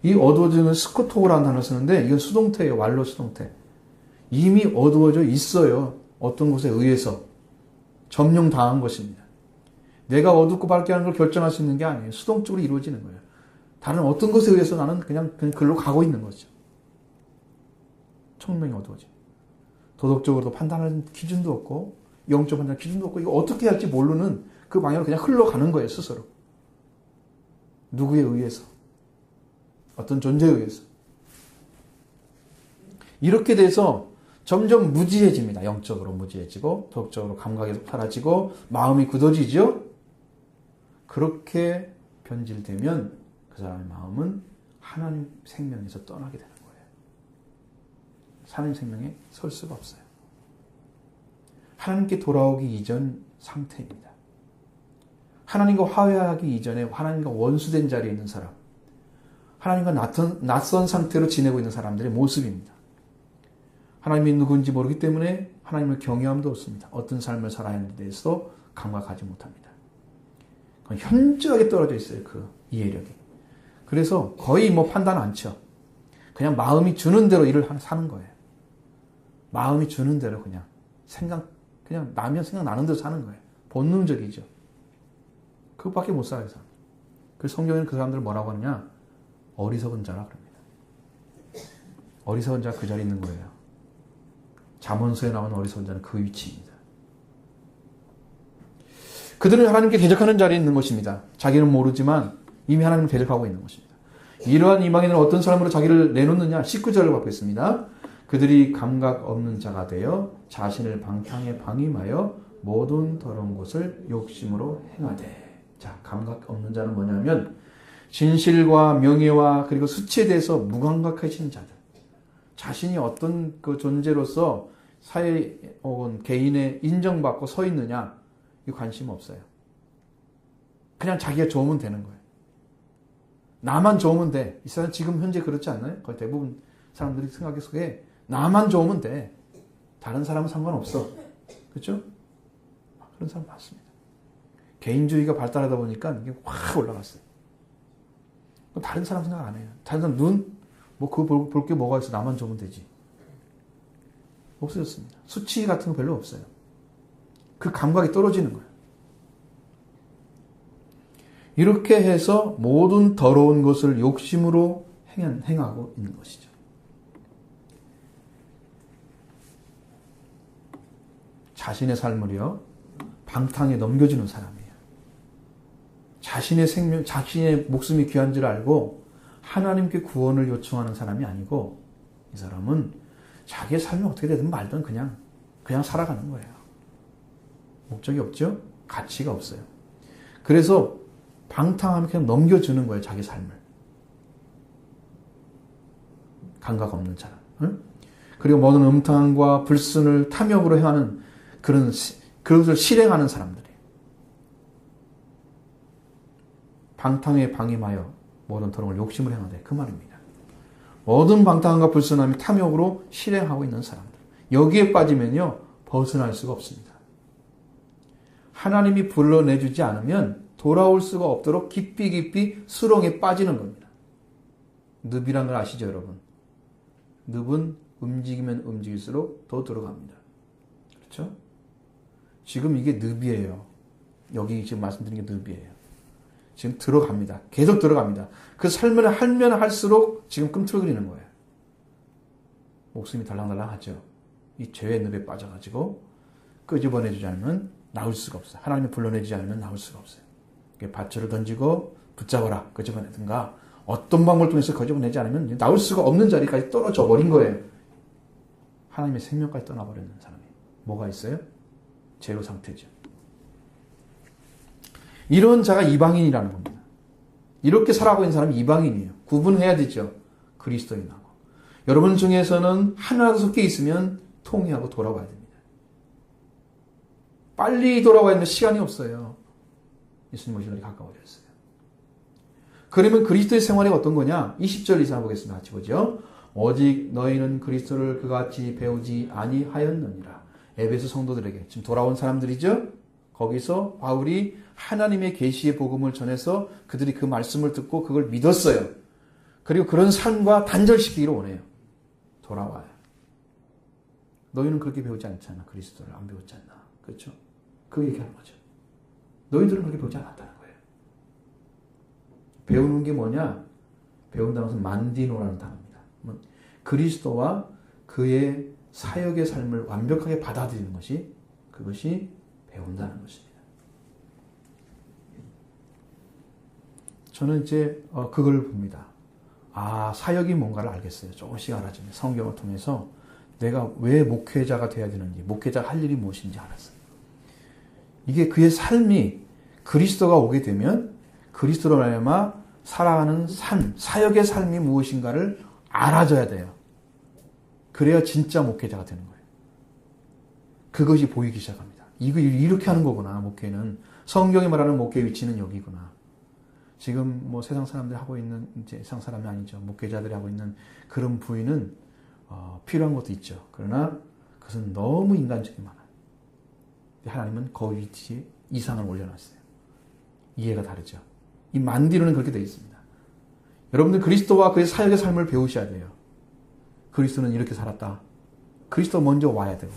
이 어두워지는 스코토라는 단어를 쓰는데 이건 수동태예요. 완로 수동태. 이미 어두워져 있어요. 어떤 것에 의해서 점령당한 것입니다. 내가 어둡고 밝게 하는 걸 결정할 수 있는 게 아니에요. 수동적으로 이루어지는 거예요. 다른 어떤 것에 의해서 나는 그냥 글로 가고 있는 거죠. 청명이 어두워져. 도덕적으로도 판단하는 기준도 없고 영적 판단 기준도 없고 이거 어떻게 할지 모르는 그 방향으로 그냥 흘러가는 거예요. 스스로. 누구에 의해서. 어떤 존재에 의해서. 이렇게 돼서 점점 무지해집니다. 영적으로 무지해지고 도덕적으로 감각이 사라지고 마음이 굳어지죠. 그렇게 변질되면 그 사람의 마음은 하나님 생명에서 떠나게 되는 거예요. 하나님 생명에 설 수가 없어요. 하나님께 돌아오기 이전 상태입니다. 하나님과 화해하기 이전에 하나님과 원수된 자리에 있는 사람, 하나님과 낯선 상태로 지내고 있는 사람들의 모습입니다. 하나님이 누구인지 모르기 때문에 하나님을 경외함도 없습니다. 어떤 삶을 살아야 하는데 대해서도 감각하지 못합니다. 현저하게 떨어져 있어요. 그 이해력이. 그래서 거의 판단 안 쳐. 그냥 마음이 주는 대로 일을 사는 거예요. 마음이 주는 대로 그냥 나면 생각나는 대로 사는 거예요. 본능적이죠. 그것밖에 못 살아요. 그 성경에는 그 사람들을 뭐라고 하느냐? 어리석은 자라 그럽니다. 어리석은 자가 그 자리에 있는 거예요. 잠언서에 나오는 어리석은 자는 그 위치입니다. 그들은 하나님께 대적하는 자리에 있는 것입니다. 자기는 모르지만 이미 하나님을 대적하고 있는 것입니다. 이러한 이방인은 어떤 사람으로 자기를 내놓느냐? 19절을 받고 있습니다. 그들이 감각 없는 자가 되어 자신을 방탕에 방임하여 모든 더러운 것을 욕심으로 행하되. 자, 감각 없는 자는 뭐냐면 진실과 명예와 그리고 수치에 대해서 무감각하신 자들. 자신이 어떤 그 존재로서 사회 혹은 개인의 인정받고 서 있느냐 이 관심 없어요. 그냥 자기가 좋으면 되는 거예요. 나만 좋으면 돼. 이 사람 지금 현재 그렇지 않나요? 거의 대부분 사람들이 생각의 속에 나만 좋으면 돼. 다른 사람은 상관없어. 그렇죠? 그런 사람 많습니다. 개인주의가 발달하다 보니까 이게 확 올라갔어요. 다른 사람 생각 안 해요. 다른 사람 눈? 그거 볼 게 뭐가 있어. 나만 좋으면 되지. 없어졌습니다. 수치 같은 거 별로 없어요. 그 감각이 떨어지는 거예요. 이렇게 해서 모든 더러운 것을 욕심으로 행하고 있는 것이죠. 자신의 삶을요, 방탕에 넘겨주는 사람이에요. 자신의 생명, 자신의 목숨이 귀한 줄 알고 하나님께 구원을 요청하는 사람이 아니고 이 사람은 자기의 삶이 어떻게 되든 말든 그냥 살아가는 거예요. 목적이 없죠? 가치가 없어요. 그래서 방탕하면 그냥 넘겨주는 거예요. 자기 삶을. 감각 없는 사람. 응? 그리고 모든 음탕과 불순을 탐욕으로 행하는 그것을 실행하는 사람들이에요. 방탕에 방임하여 모든 더러움을 욕심을 행하되 그 말입니다. 모든 방탕함과 불순함이 탐욕으로 실행하고 있는 사람들. 여기에 빠지면요 벗어날 수가 없습니다. 하나님이 불러내주지 않으면 돌아올 수가 없도록 깊이 수렁에 빠지는 겁니다. 늪이란 걸 아시죠, 여러분? 늪은 움직이면 움직일수록 더 들어갑니다. 그렇죠? 지금 이게 늪이에요. 여기 지금 말씀드린 게 늪이에요. 지금 들어갑니다. 계속 들어갑니다. 그 삶을 하면 할수록 지금 꿈틀거리는 거예요. 목숨이 달랑달랑하죠. 이 죄의 늪에 빠져가지고 끄집어내주지 않으면 나올 수가 없어요. 하나님이 불러내지 않으면 나올 수가 없어요. 밧줄을 던지고 붙잡아라 끄집어내든가 어떤 방법을 통해서 끄집어내지 않으면 나올 수가 없는 자리까지 떨어져 버린 거예요. 하나님의 생명까지 떠나버리는 사람이 뭐가 있어요? 제로 상태죠. 이런 자가 이방인이라는 겁니다. 이렇게 살아가고 있는 사람이 이방인이에요. 구분해야 되죠. 그리스도인하고. 여러분 중에서는 하나라도 섞여 있으면 통회하고 돌아와야 됩니다. 빨리 돌아와야 되는데 시간이 없어요. 예수님 오시는 날이 가까워졌어요. 그러면 그리스도의 생활이 어떤 거냐? 20절 이상 보겠습니다. 같이 보죠. 오직 너희는 그리스도를 그같이 배우지 아니하였느니라. 에베소 성도들에게 지금 돌아온 사람들이죠. 거기서 바울이 하나님의 계시의 복음을 전해서 그들이 그 말씀을 듣고 그걸 믿었어요. 그리고 그런 삶과 단절시키기를 원해요. 돌아와요. 너희는 그렇게 배우지 않잖아. 그리스도를 안 배웠지 않나. 그렇죠? 그 얘기하는 거죠. 너희들은 그렇게 배우지 않았다는 거예요. 배우는 게 뭐냐? 배운다는 것은 만디노라는 단어입니다. 그리스도와 그의 사역의 삶을 완벽하게 받아들이는 것이, 그것이 배운다는 것입니다. 저는 이제 그걸 봅니다. 아, 사역이 뭔가를 알겠어요. 조금씩 알아지면 성경을 통해서 내가 왜 목회자가 돼야 되는지, 목회자가 할 일이 무엇인지 알았어요. 이게 그의 삶이 그리스도가 오게 되면 그리스도로 말미암아 살아가는 삶, 사역의 삶이 무엇인가를 알아줘야 돼요. 그래야 진짜 목회자가 되는 거예요. 그것이 보이기 시작합니다. 이거 이렇게 하는 거구나, 목회는. 성경이 말하는 목회의 위치는 여기구나. 지금 뭐 세상 사람들이 하고 있는, 이제 세상 사람이 아니죠. 목회자들이 하고 있는 그런 부위는 필요한 것도 있죠. 그러나 그것은 너무 인간적이 많아요. 하나님은 그 위치 이상을 올려놨어요. 이해가 다르죠. 이 만디로는 그렇게 되어 있습니다. 여러분들 그리스도와 그의 사역의 삶을 배우셔야 돼요. 그리스도는 이렇게 살았다. 그리스도 먼저 와야 되고,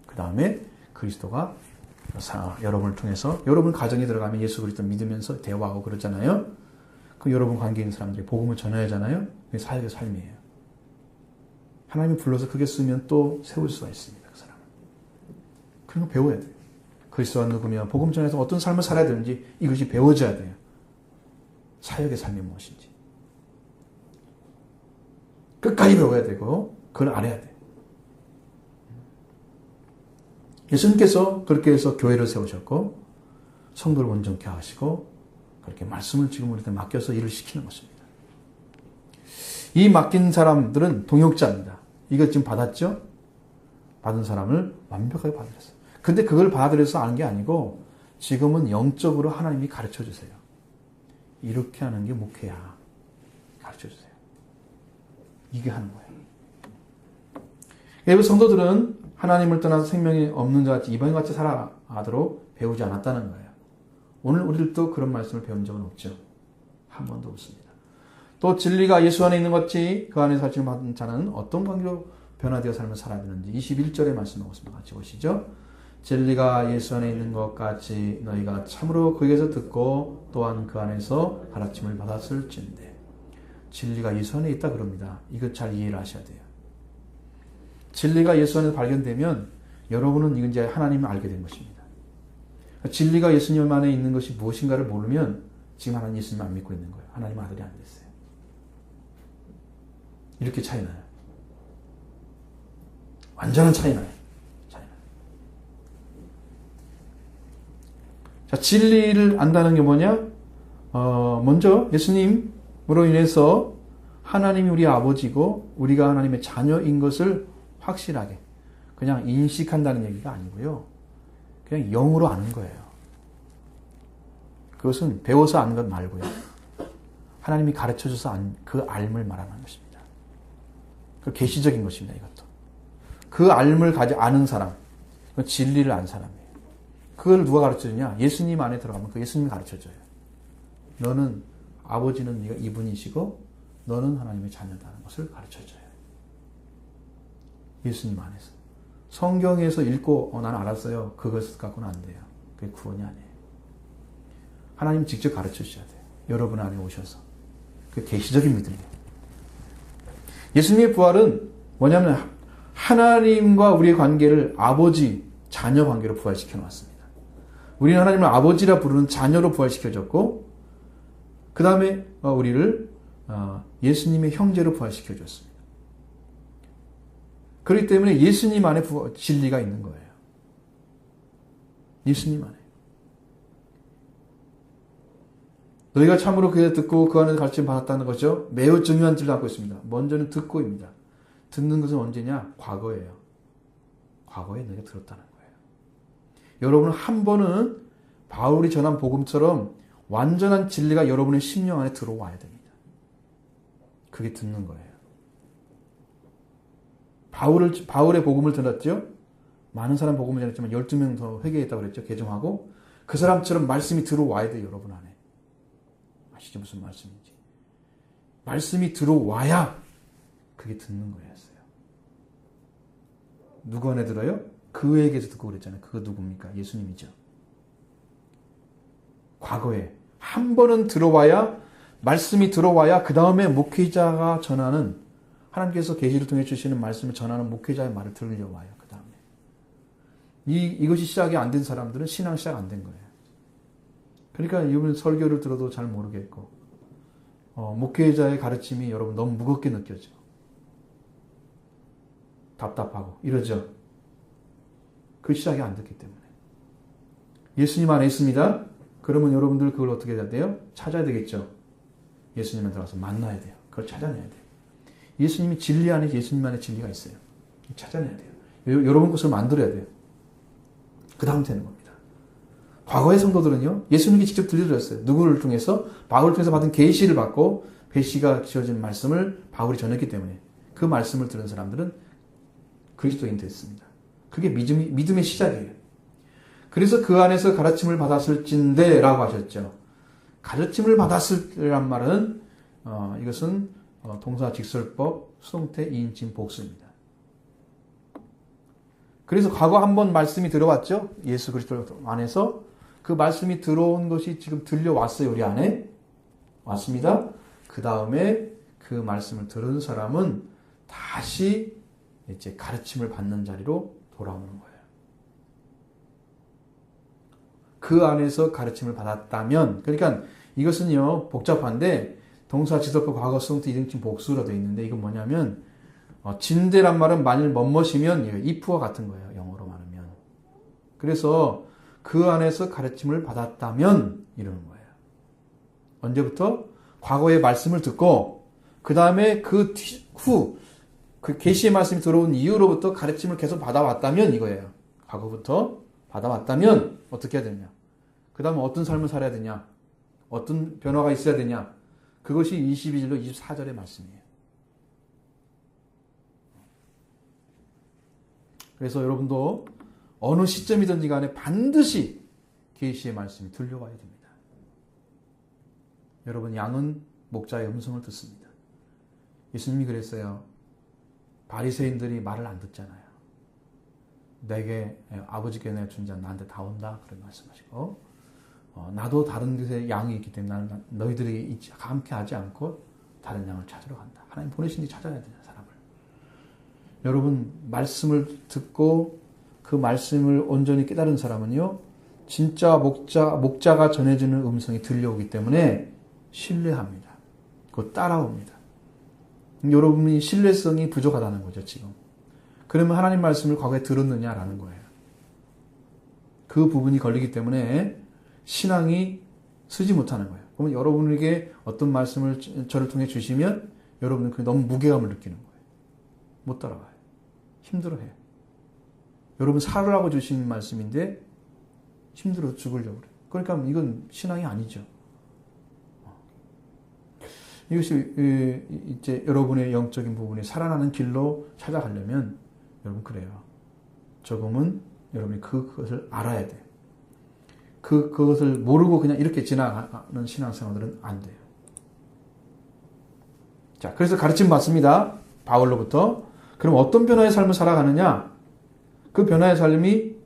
그 다음에 그리스도가 여러분을 통해서, 여러분 가정에 들어가면 예수 그리스도 믿으면서 대화하고 그러잖아요. 그 여러분 관계에 있는 사람들이 복음을 전해야 하잖아요. 그게 사역의 삶이에요. 하나님이 불러서 그게 쓰면 또 세울 수가 있습니다. 그 사람은. 그런 거 배워야 돼요. 그리스도가 누구며 복음 전해서 어떤 삶을 살아야 되는지 이것이 배워져야 돼요. 사역의 삶이 무엇인지. 끝까지 배워야 되고 그걸 알아야 돼요. 예수님께서 그렇게 해서 교회를 세우셨고 성도를 온전케 하시고 그렇게 말씀을 지금 우리한테 맡겨서 일을 시키는 것입니다. 이 맡긴 사람들은 동역자입니다. 이것 지금 받았죠? 받은 사람을 완벽하게 받아들였어요. 근데 그걸 받아들여서 아는 게 아니고 지금은 영적으로 하나님이 가르쳐 주세요. 이렇게 하는 게 목회야. 가르쳐 주세요. 이게 하는 거예요. 예배 성도들은 하나님을 떠나서 생명이 없는 자 같이 이방인같이 살아가도록 배우지 않았다는 거예요. 오늘 우리들도 그런 말씀을 배운 적은 없죠. 한 번도 없습니다. 또 진리가 예수 안에 있는 것 같이 그 안에 사실 받은 자는 어떤 관계로 변화되어 삶을 살아야 되는지 21절의 말씀을 같이 보시죠. 진리가 예수 안에 있는 것 같이 너희가 참으로 그에게서 듣고 또한 그 안에서 가르침을 받았을진데. 진리가 예수 안에 있다 그럽니다. 이것 잘 이해를 하셔야 돼요. 진리가 예수 안에서 발견되면 여러분은 이제 하나님을 알게 된 것입니다. 진리가 예수님 안에 있는 것이 무엇인가를 모르면 지금 하나님 예수님 안 믿고 있는 거예요. 하나님 아들이 안 됐어요. 이렇게 차이 나요. 완전한 차이 나요. 자, 진리를 안다는 게 뭐냐? 먼저 예수님으로 인해서 하나님이 우리 아버지고 우리가 하나님의 자녀인 것을 확실하게 그냥 인식한다는 얘기가 아니고요. 그냥 영으로 아는 거예요. 그것은 배워서 아는 것 말고요. 하나님이 가르쳐줘서 그 알을 말하는 것입니다. 그 계시적인 것입니다. 이것도. 그 알을 아는 사람, 그 진리를 안 사람이에요. 그걸 누가 가르쳐주냐? 예수님 안에 들어가면 그 예수님이 가르쳐줘요. 너는 아버지는 네가 이분이시고 너는 하나님의 자녀다는 것을 가르쳐줘요. 예수님 안에서. 성경에서 읽고 난 알았어요. 그것을 갖고는 안 돼요. 그게 구원이 아니에요. 하나님 직접 가르쳐주셔야 돼요. 여러분 안에 오셔서. 그게 계시적인 믿음이에요. 예수님의 부활은 뭐냐면 하나님과 우리의 관계를 아버지, 자녀 관계로 부활시켜 놨습니다. 우리는 하나님을 아버지라 부르는 자녀로 부활시켜줬고 그 다음에 우리를 예수님의 형제로 부활시켜줬습니다. 그렇기 때문에 예수님 안에 진리가 있는 거예요. 예수님 안에. 너희가 참으로 그에 듣고 그 안에서 가르침 받았다는 거죠. 매우 중요한 질을 갖고 있습니다. 먼저는 듣고입니다. 듣는 것은 언제냐? 과거예요. 과거에 너희가 들었다는 거예요. 여러분 한 번은 바울이 전한 복음처럼 완전한 진리가 여러분의 심령 안에 들어와야 됩니다. 그게 듣는 거예요. 바울의 복음을 들었죠. 많은 사람 복음을 전했지만 12명 더 회개했다고 그랬죠. 개종하고 그 사람처럼 말씀이 들어와야 돼요. 여러분 안에. 아시죠? 무슨 말씀인지. 말씀이 들어와야 그게 듣는 거였어요. 누구 안에 들어요? 그에게서 듣고 그랬잖아요. 그거 누굽니까? 예수님이죠. 과거에 한 번은 들어와야, 말씀이 들어와야 그 다음에 목회자가 전하는, 하나님께서 계시를 통해 주시는 말씀을 전하는 목회자의 말을 들려와요. 그 다음에 이것이 시작이 안 된 사람들은 신앙 시작 안 된 거예요. 그러니까 이분 설교를 들어도 잘 모르겠고, 목회자의 가르침이 여러분 너무 무겁게 느껴져. 답답하고 이러죠. 그 시작이 안 됐기 때문에. 예수님 안에 있습니다. 그러면 여러분들 그걸 어떻게 해야 돼요? 찾아야 되겠죠. 예수님한테 가서 만나야 돼요. 그걸 찾아내야 돼요. 예수님이 진리 안에, 예수님 안에 진리가 있어요. 찾아내야 돼요. 여러분 것을 만들어야 돼요. 그 다음 되는 겁니다. 과거의 성도들은요, 예수님께 직접 들려드렸어요. 누구를 통해서? 바울을 통해서 받은 계시를 받고, 계시가 지어진 말씀을 바울이 전했기 때문에 그 말씀을 들은 사람들은 그리스도인 됐습니다. 그게 믿음의 시작이에요. 그래서 그 안에서 가르침을 받았을진데 라고 하셨죠. 가르침을 받았을이란 말은 이것은 동사 직설법 수동태 2인칭 복수입니다. 그래서 과거 한번 말씀이 들어왔죠. 예수 그리스도 안에서 그 말씀이 들어온 것이 지금 들려왔어요. 우리 안에 왔습니다. 그 다음에 그 말씀을 들은 사람은 다시 이제 가르침을 받는 자리로 돌아오는 거예요. 그 안에서 가르침을 받았다면, 그러니까 이것은요 복잡한데 동사 지속법 과거 수동태 2인칭 복수로 되어 있는데, 이건 뭐냐면 진대란 말은 만일 뭐뭇이면 if와 같은 거예요. 영어로 말하면. 그래서 그 안에서 가르침을 받았다면 이러는 거예요. 언제부터? 과거의 말씀을 듣고 그 다음에 그 계시의 말씀이 들어온 이후로부터 가르침을 계속 받아왔다면 이거예요. 과거부터 받아왔다면 어떻게 해야 되냐? 그 다음에 어떤 삶을 살아야 되냐? 어떤 변화가 있어야 되냐? 그것이 22절로 24절의 말씀이에요. 그래서 여러분도 어느 시점이든지 간에 반드시 계시의 말씀이 들려와야 됩니다. 여러분, 양은 목자의 음성을 듣습니다. 예수님이 그랬어요. 바리새인들이 말을 안 듣잖아요. 내게 아버지께 내가 준 자 나한테 다 온다 그런 말씀하시고, 나도 다른 곳에 양이 있기 때문에 나는 너희들에게 함께 하지 않고 다른 양을 찾으러 간다. 하나님 보내신 뒤 찾아야 되는 사람을. 여러분, 말씀을 듣고 그 말씀을 온전히 깨달은 사람은요, 진짜 목자가 전해주는 음성이 들려오기 때문에 신뢰합니다. 그거 따라옵니다. 여러분이 신뢰성이 부족하다는 거죠, 지금. 그러면 하나님 말씀을 과거에 들었느냐라는 거예요. 그 부분이 걸리기 때문에 신앙이 쓰지 못하는 거예요. 그러면 여러분에게 어떤 말씀을 저를 통해 주시면 여러분은 그 너무 무게감을 느끼는 거예요. 못 따라가요. 힘들어해요. 여러분 살으라고 주신 말씀인데 힘들어 죽으려고 그래요. 그러니까 이건 신앙이 아니죠. 이것이 이제 여러분의 영적인 부분이 살아나는 길로 찾아가려면 여러분 그래요. 조금은 여러분이 그것을 알아야 돼요. 그것을 모르고 그냥 이렇게 지나가는 신앙생활들은 안 돼요. 자, 그래서 가르침 받습니다. 바울로부터. 그럼 어떤 변화의 삶을 살아가느냐? 그 변화의 삶이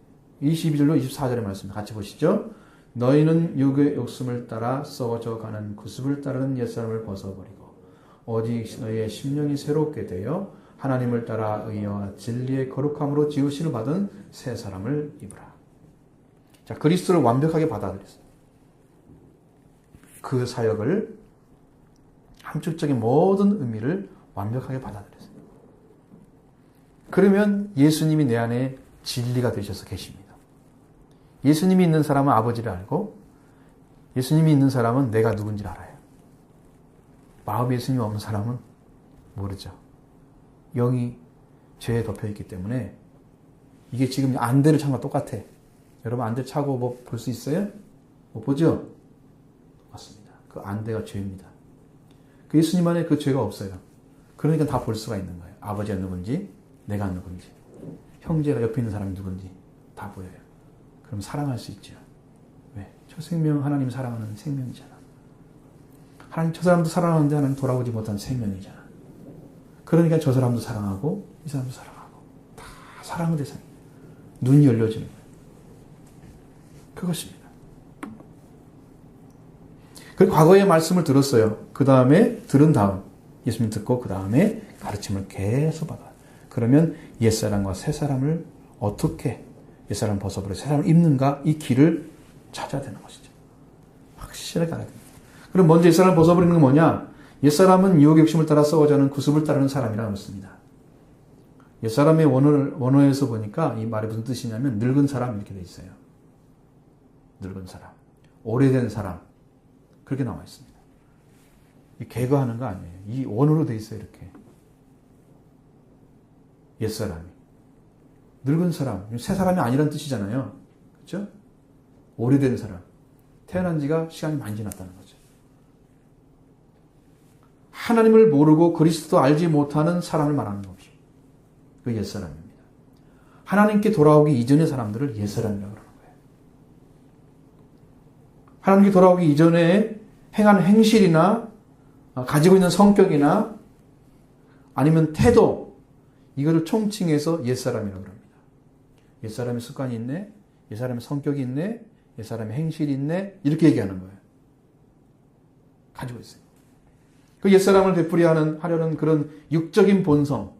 22절로 24절의 말씀 같이 보시죠. 너희는 육의 욕심을 따라 썩어져 가는 구습을 따르는 옛사람을 벗어버리고 오직 너희의 심령이 새롭게 되어 하나님을 따라 의와 진리의 거룩함으로 지으심을 받은 새 사람을 입으라. 자, 그리스도를 완벽하게 받아들였어요. 그 사역을, 함축적인 모든 의미를 완벽하게 받아들였어요. 그러면 예수님이 내 안에 진리가 되셔서 계십니다. 예수님이 있는 사람은 아버지를 알고 예수님이 있는 사람은 내가 누군지 알아요. 마음에 예수님이 없는 사람은 모르죠. 영이 죄에 덮여있기 때문에 이게 지금 안대를 찬 거 똑같아. 여러분 안대 차고 뭐 볼 수 있어요? 못 보죠? 맞습니다. 그 안대가 죄입니다. 그 예수님 안에 그 죄가 없어요. 그러니까 다 볼 수가 있는 거예요. 아버지가 누군지, 내가 누군지, 형제가 옆에 있는 사람이 누군지 다 보여요. 그럼 사랑할 수 있죠. 왜? 저 생명 하나님 사랑하는 생명이잖아. 하나님 저 사람도 사랑하는데 하나님 돌아오지 못한 생명이잖아. 그러니까 저 사람도 사랑하고 이 사람도 사랑하고 다 사랑의 대상. 눈이 열려지는 거예요. 그것입니다. 그 과거의 말씀을 들었어요. 그 다음에 들은 다음 예수님 듣고 그 다음에 가르침을 계속 받아요. 그러면 옛사람과 새사람을 어떻게 옛사람 벗어버려 새사람을 입는가 이 길을 찾아야 되는 것이죠. 확실하게 알아야 됩니다. 그럼 먼저 옛사람을 벗어버리는 건 뭐냐? 옛사람은 유혹의 욕심을 따라 썩어가는 구습을 따르는 사람이라고 했습니다. 옛사람의 원어에서 보니까 이 말이 무슨 뜻이냐면 늙은 사람 이렇게 돼 있어요. 늙은 사람, 오래된 사람 그렇게 나와 있습니다. 이 개그하는 거 아니에요. 이 원어로 돼 있어요. 이렇게 옛사람이 늙은 사람, 새 사람이 아니란 뜻이잖아요. 그렇죠? 오래된 사람, 태어난 지가 시간이 많이 지났다는 거죠. 하나님을 모르고 그리스도 알지 못하는 사람을 말하는 것이 그 옛사람입니다. 하나님께 돌아오기 이전의 사람들을 옛사람이라고 그러는 거예요. 하나님께 돌아오기 이전에 행한 행실이나 가지고 있는 성격이나 아니면 태도 이거를 총칭해서 옛사람이라고 합니다. 옛사람의 습관이 있네, 옛사람의 성격이 있네, 옛사람의 행실이 있네 이렇게 얘기하는 거예요. 가지고 있어요. 그 옛사람을 되풀이하려는 그런 육적인 본성,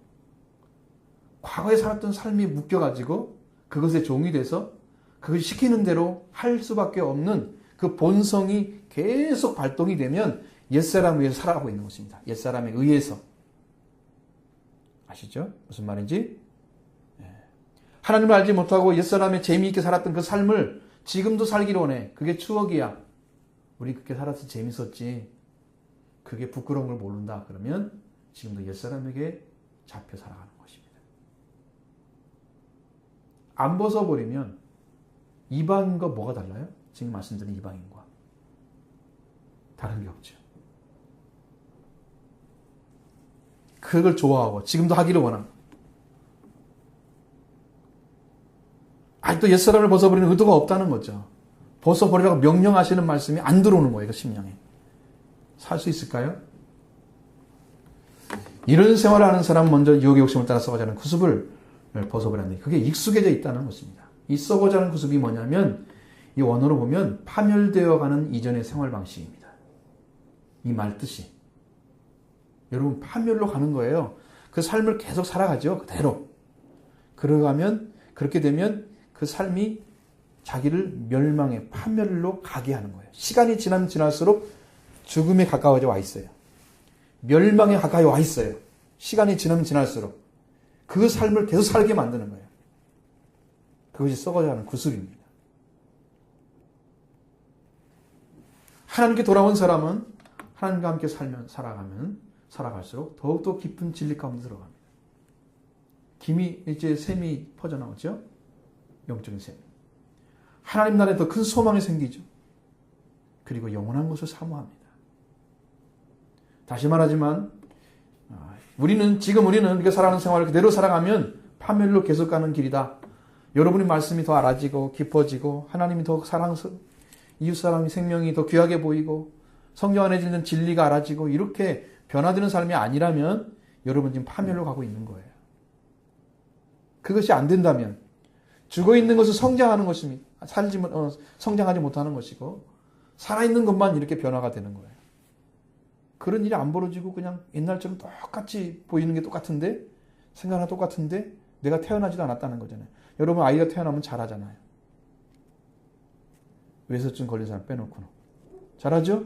과거에 살았던 삶이 묶여가지고 그것의 종이 돼서 그것이 시키는 대로 할 수밖에 없는 그 본성이 계속 발동이 되면 옛사람에 의해서 살아가고 있는 것입니다. 옛사람에 의해서. 아시죠? 무슨 말인지? 하나님을 알지 못하고 옛사람에 재미있게 살았던 그 삶을 지금도 살기로 원해. 그게 추억이야. 우리 그렇게 살아서 재밌었지. 그게 부끄러운 걸 모른다. 그러면 지금도 옛사람에게 잡혀 살아가는 것입니다. 안 벗어버리면 이방인과 뭐가 달라요? 지금 말씀드린 이방인과. 다른 게 없죠. 그걸 좋아하고 지금도 하기를 원하고 아직도 옛사람을 벗어버리는 의도가 없다는 거죠. 벗어버리라고 명령하시는 말씀이 안 들어오는 거예요. 심령에. 살 수 있을까요? 이런 생활을 하는 사람은 먼저 유혹의 욕심을 따라 썩어가는 구습을 벗어버렸는데 그게 익숙해져 있다는 것입니다. 이 썩어가는 구습이 뭐냐면 이 원어로 보면 파멸되어가는 이전의 생활 방식입니다. 이 말 뜻이. 여러분 파멸로 가는 거예요. 그 삶을 계속 살아가죠. 그대로. 그렇게 되면 그 삶이 자기를 멸망의 파멸로 가게 하는 거예요. 시간이 지나면 지날수록 죽음에 가까워져 와 있어요. 멸망에 가까이 와 있어요. 시간이 지나면 지날수록 그 삶을 계속 살게 만드는 거예요. 그것이 썩어가는 구습입니다. 하나님께 돌아온 사람은 하나님과 함께 살아갈수록 더욱더 깊은 진리 가운데 들어갑니다. 이제 샘이 퍼져나오죠. 영적인 샘. 하나님 나라에 더 큰 소망이 생기죠. 그리고 영원한 것을 사모합니다. 다시 말하지만 우리는 이렇게 살아가는 생활을 그대로 살아가면 파멸로 계속 가는 길이다. 여러분의 말씀이 더 알아지고 깊어지고 하나님이 더 이웃사람의 생명이 더 귀하게 보이고 성경 안에 있는 진리가 알아지고 이렇게 변화되는 삶이 아니라면 여러분 지금 파멸로 가고 있는 거예요. 그것이 안 된다면 죽어있는 것을 성장하는 것입니다. 성장하지 못하는 것이고 살아있는 것만 이렇게 변화가 되는 거예요. 그런 일이 안 벌어지고 그냥 옛날처럼 똑같이 보이는 게 똑같은데 생각하나 똑같은데 내가 태어나지도 않았다는 거잖아요. 여러분 아이가 태어나면 잘하잖아요. 외소증 걸린 사람 빼놓고는. 잘하죠?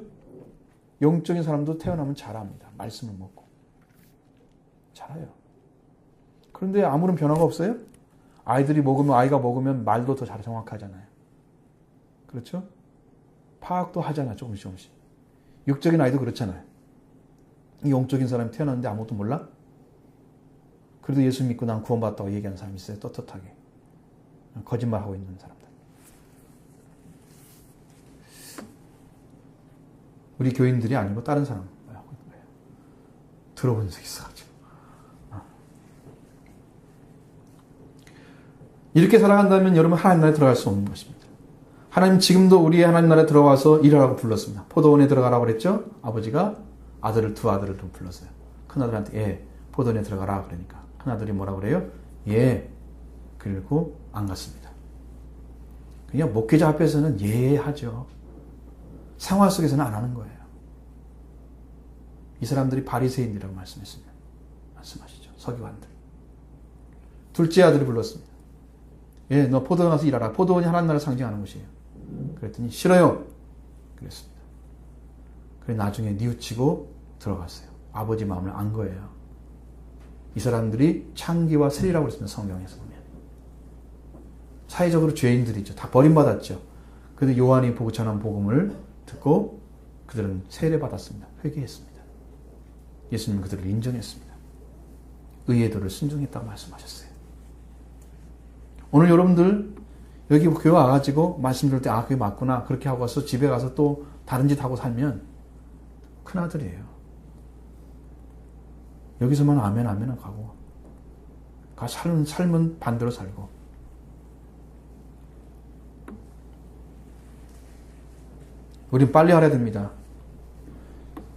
영적인 사람도 태어나면 잘합니다. 말씀을 먹고. 잘해요. 그런데 아무런 변화가 없어요? 아이가 먹으면 말도 더 잘 정확하잖아요. 그렇죠? 파악도 하잖아, 조금씩. 육적인 아이도 그렇잖아요. 영적인 사람이 태어났는데 아무것도 몰라? 그래도 예수 믿고 난 구원받았다고 얘기하는 사람이 있어요. 떳떳하게. 거짓말하고 있는 사람들. 우리 교인들이 아니고 다른 사람 하고 있는 거예요. 들어본 적이 있어가지고. 이렇게 살아간다면 여러분 하나님 나라에 들어갈 수 없는 것입니다. 하나님 지금도 우리의 하나님 나라에 들어와서 일하라고 불렀습니다. 포도원에 들어가라고 그랬죠? 아버지가 두 아들을 좀 불렀어요. 큰아들한테 예, 포도원에 들어가라 그러니까 큰아들이 뭐라고 그래요? 예. 그리고 안 갔습니다. 그냥 목회자 앞에서는 예 하죠. 생활 속에서는 안 하는 거예요. 이 사람들이 바리새인이라고 말씀하시죠. 서기관들. 둘째 아들이 불렀습니다. 예, 너 포도원 가서 일하라. 포도원이 하나님 나라를 상징하는 곳이에요. 그랬더니 싫어요. 그랬습니다. 그래 나중에 뉘우치고 들어갔어요. 아버지 마음을 안 거예요. 이 사람들이 창기와 세리라고 그랬습니다. 성경에서 보면. 사회적으로 죄인들이죠. 다 버림받았죠. 그런데 요한이 보고 전한 복음을 듣고 그들은 세례받았습니다. 회개했습니다. 예수님은 그들을 인정했습니다. 의의 도를 순종했다고 말씀하셨어요. 오늘 여러분들 여기 교회 와가지고 말씀 들을 때 그게 맞구나 그렇게 하고 와서 집에 가서 또 다른 짓 하고 살면 큰아들이에요. 여기서만 아멘 가고 삶은 반대로 살고 우린 빨리 알아야 됩니다.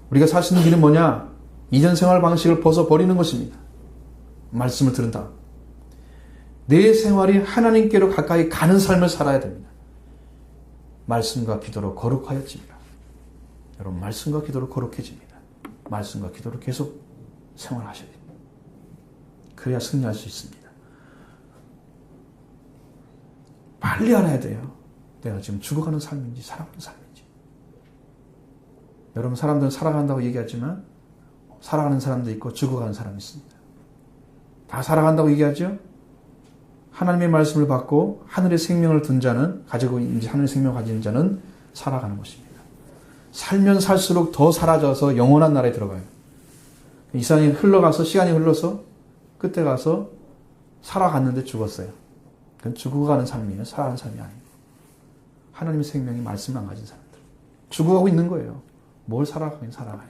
우리가 살 수 있는 길은 뭐냐? 이전 생활 방식을 벗어버리는 것입니다. 말씀을 들은 다음 내 생활이 하나님께로 가까이 가는 삶을 살아야 됩니다. 말씀과 기도로 거룩하여집니다. 여러분 말씀과 기도로 거룩해집니다. 말씀과 기도로 계속 생활하셔야 됩니다. 그래야 승리할 수 있습니다. 빨리 알아야 돼요. 내가 지금 죽어가는 삶인지 살아가는 삶인지. 여러분 사람들은 살아간다고 얘기하지만 살아가는 사람도 있고 죽어가는 사람이 있습니다. 다 살아간다고 얘기하죠? 하나님의 말씀을 받고 하늘의 생명을 둔 자는 가지고 이제 하늘의 생명을 가진 자는 살아가는 것입니다. 살면 살수록 더 사라져서 영원한 나라에 들어가요. 이 시간이 흘러가서 시간이 흘러서 끝에 가서 살아갔는데 죽었어요. 그건 죽어가는 삶이에요. 살아가는 삶이 아니고 하나님의 생명이 말씀을 안 가진 사람들 죽어가고 있는 거예요. 뭘 살아가긴 살아가요.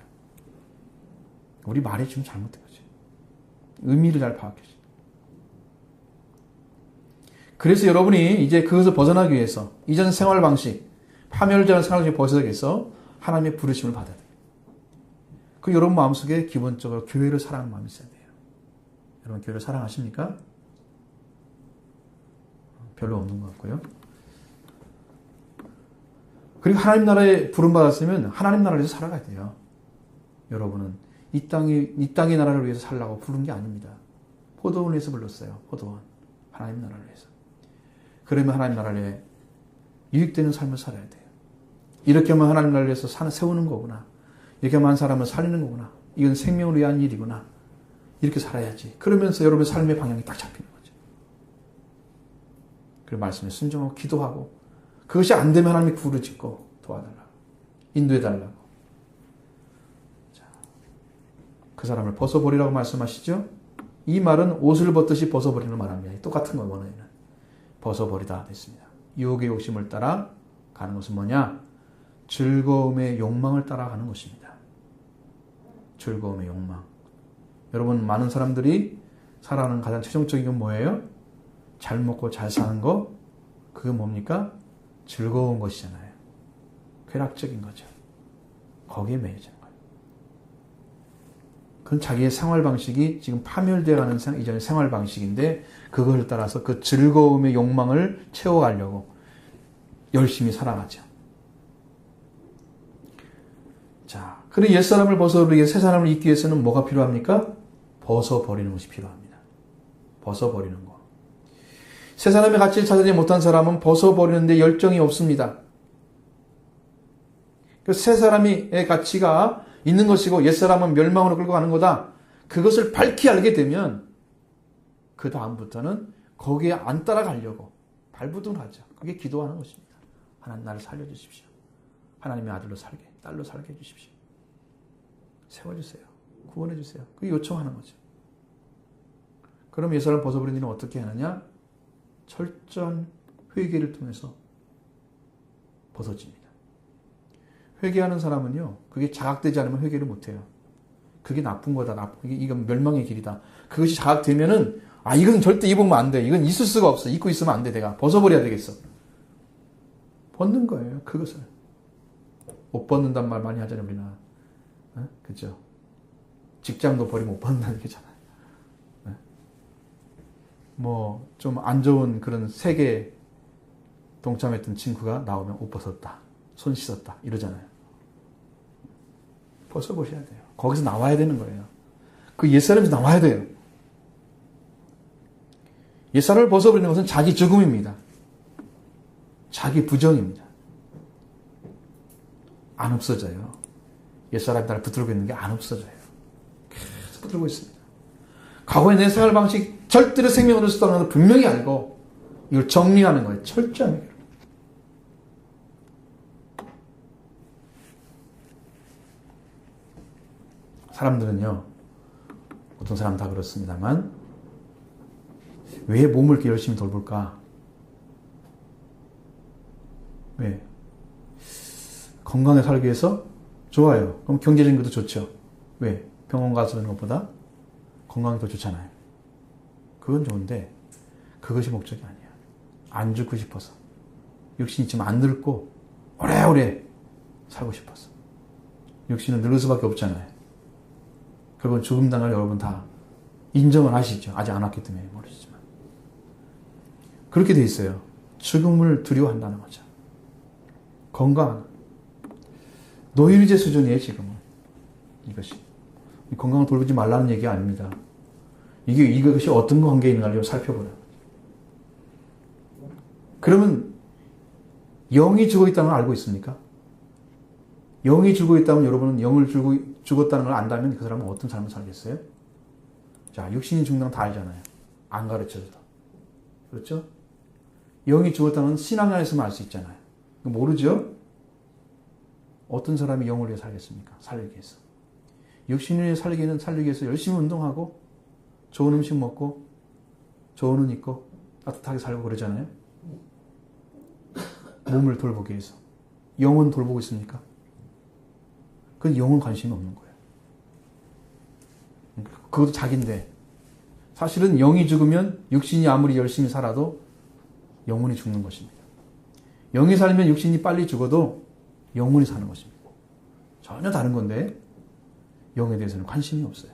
우리 말이 좀 잘못된 거지. 의미를 잘 파악해야지. 그래서 여러분이 이제 그것을 벗어나기 위해서 이전 생활 방식, 파멸적인 생활 방식을 벗어나기 위해서 하나님의 부르심을 받아야 돼요. 그 여러분 마음속에 기본적으로 교회를 사랑하는 마음이 있어야 돼요. 여러분 교회를 사랑하십니까? 별로 없는 것 같고요. 그리고 하나님 나라에 부름받았으면 하나님 나라에서 살아가야 돼요. 여러분은 이 땅의 나라를 위해서 살라고 부른 게 아닙니다. 포도원을 위해서 불렀어요. 포도원. 하나님 나라를 위해서. 그러면 하나님 나라에 유익되는 삶을 살아야 돼요. 이렇게 하면 하나님 나라를 위해서 세우는 거구나. 이렇게 하면 한 사람을 살리는 거구나. 이건 생명을 위한 일이구나. 이렇게 살아야지. 그러면서 여러분의 삶의 방향이 딱 잡히는 거죠. 그리고 말씀에 순종하고 기도하고 그것이 안 되면 하나님이 부르짖고 도와달라고. 인도해달라고. 자, 그 사람을 벗어버리라고 말씀하시죠? 이 말은 옷을 벗듯이 벗어버리는 말합니다. 똑같은 거 원어에는. 벗어버리다 됐습니다. 유혹의 욕심을 따라 가는 것은 뭐냐? 즐거움의 욕망을 따라가는 것입니다. 즐거움의 욕망. 여러분 많은 사람들이 살아가는 가장 최종적인 건 뭐예요? 잘 먹고 잘 사는 거 그게 뭡니까? 즐거운 것이잖아요. 쾌락적인 거죠. 거기에 매여지는 거예요. 그건 자기의 생활 방식이 지금 파멸되어가는 이전의 생활 방식인데 그걸 따라서 그 즐거움의 욕망을 채워가려고 열심히 살아가죠. 자, 그리고 옛사람을 벗어버리기 새 사람을 잇기 위해서는 뭐가 필요합니까? 벗어버리는 것이 필요합니다. 벗어버리는 거. 새 사람의 가치를 찾지 못한 사람은 벗어버리는데 열정이 없습니다. 새 사람의 가치가 있는 것이고 옛 사람은 멸망으로 끌고 가는 거다. 그것을 밝히 알게 되면 그 다음부터는 거기에 안 따라가려고 발부둥하죠. 그게 기도하는 것입니다. 하나님 나를 살려주십시오. 하나님의 아들로 살게, 딸로 살게 해주십시오. 세워주세요. 구원해주세요. 그 요청하는 거죠. 그럼 옛사람을 벗어버린 이는 어떻게 하느냐? 철저한 회개를 통해서 벗어집니다. 회개하는 사람은요, 그게 자각되지 않으면 회개를 못해요. 그게 나쁜 거다. 이건 멸망의 길이다. 그것이 자각되면은, 이건 절대 입으면 안 돼. 이건 있을 수가 없어. 입고 있으면 안 돼. 내가 벗어버려야 되겠어. 벗는 거예요. 그것을. 못 벗는단 말 많이 하잖아요, 우리나라. 그죠? 직장도 버리면 못 벗는다는 얘기잖아요. 뭐, 좀 안 좋은 그런 세계 동참했던 친구가 나오면 옷 벗었다. 손 씻었다. 이러잖아요. 벗어보셔야 돼요. 거기서 나와야 되는 거예요. 그 옛사람에서 나와야 돼요. 옛사람을 벗어버리는 것은 자기 죽음입니다. 자기 부정입니다. 안 없어져요. 옛사람이 나를 붙들고 있는 게 안 없어져요. 계속 붙들고 있습니다. 과거의 내 생활 방식 절대로 생명을 얻을 수 없다는 걸 분명히 알고 이걸 정리하는 거예요. 철저하게. 사람들은요, 어떤 사람 다 그렇습니다만, 왜 몸을 이렇게 열심히 돌볼까? 왜? 건강하게 살기 위해서? 좋아요. 그럼 경제적인 것도 좋죠. 왜? 병원 가서 하는 것보다 건강이 더 좋잖아요. 그건 좋은데, 그것이 목적이 아니야. 안 죽고 싶어서. 육신이 지금 안 늙고, 오래오래 살고 싶어서. 육신은 늙을 수밖에 없잖아요. 그건 죽음 당할 여러분 다 인정을 하시죠. 아직 안 왔기 때문에 모르시지만. 그렇게 돼 있어요. 죽음을 두려워한다는 거죠. 건강. 노인의제 수준이에요, 지금은. 이것이. 건강을 돌보지 말라는 얘기 아닙니다. 이것이 어떤 관계에 있는가를 살펴보라. 그러면 영이 죽어 있다는 걸 알고 있습니까? 영이 죽어 있다면 여러분은 영을 죽었다는 걸 안다면 그 사람은 어떤 삶을 살겠어요? 자, 육신이 죽는 건 다 알잖아요. 안 가르쳐줘도. 그렇죠? 영이 죽었다는 건 신앙 안에서만 알 수 있잖아요. 모르죠? 어떤 사람이 영을 위해 살겠습니까? 살기 위해서. 육신을 위해 살기 위해서 열심히 운동하고 좋은 음식 먹고 좋은 옷 입고 따뜻하게 살고 그러잖아요. 몸을 돌보기 위해서. 영은 돌보고 있습니까? 그건 영은 관심이 없는 거예요. 그것도 자기인데 사실은 영이 죽으면 육신이 아무리 열심히 살아도 영혼이 죽는 것입니다. 영이 살면 육신이 빨리 죽어도 영혼이 사는 것입니다. 전혀 다른 건데 영에 대해서는 관심이 없어요.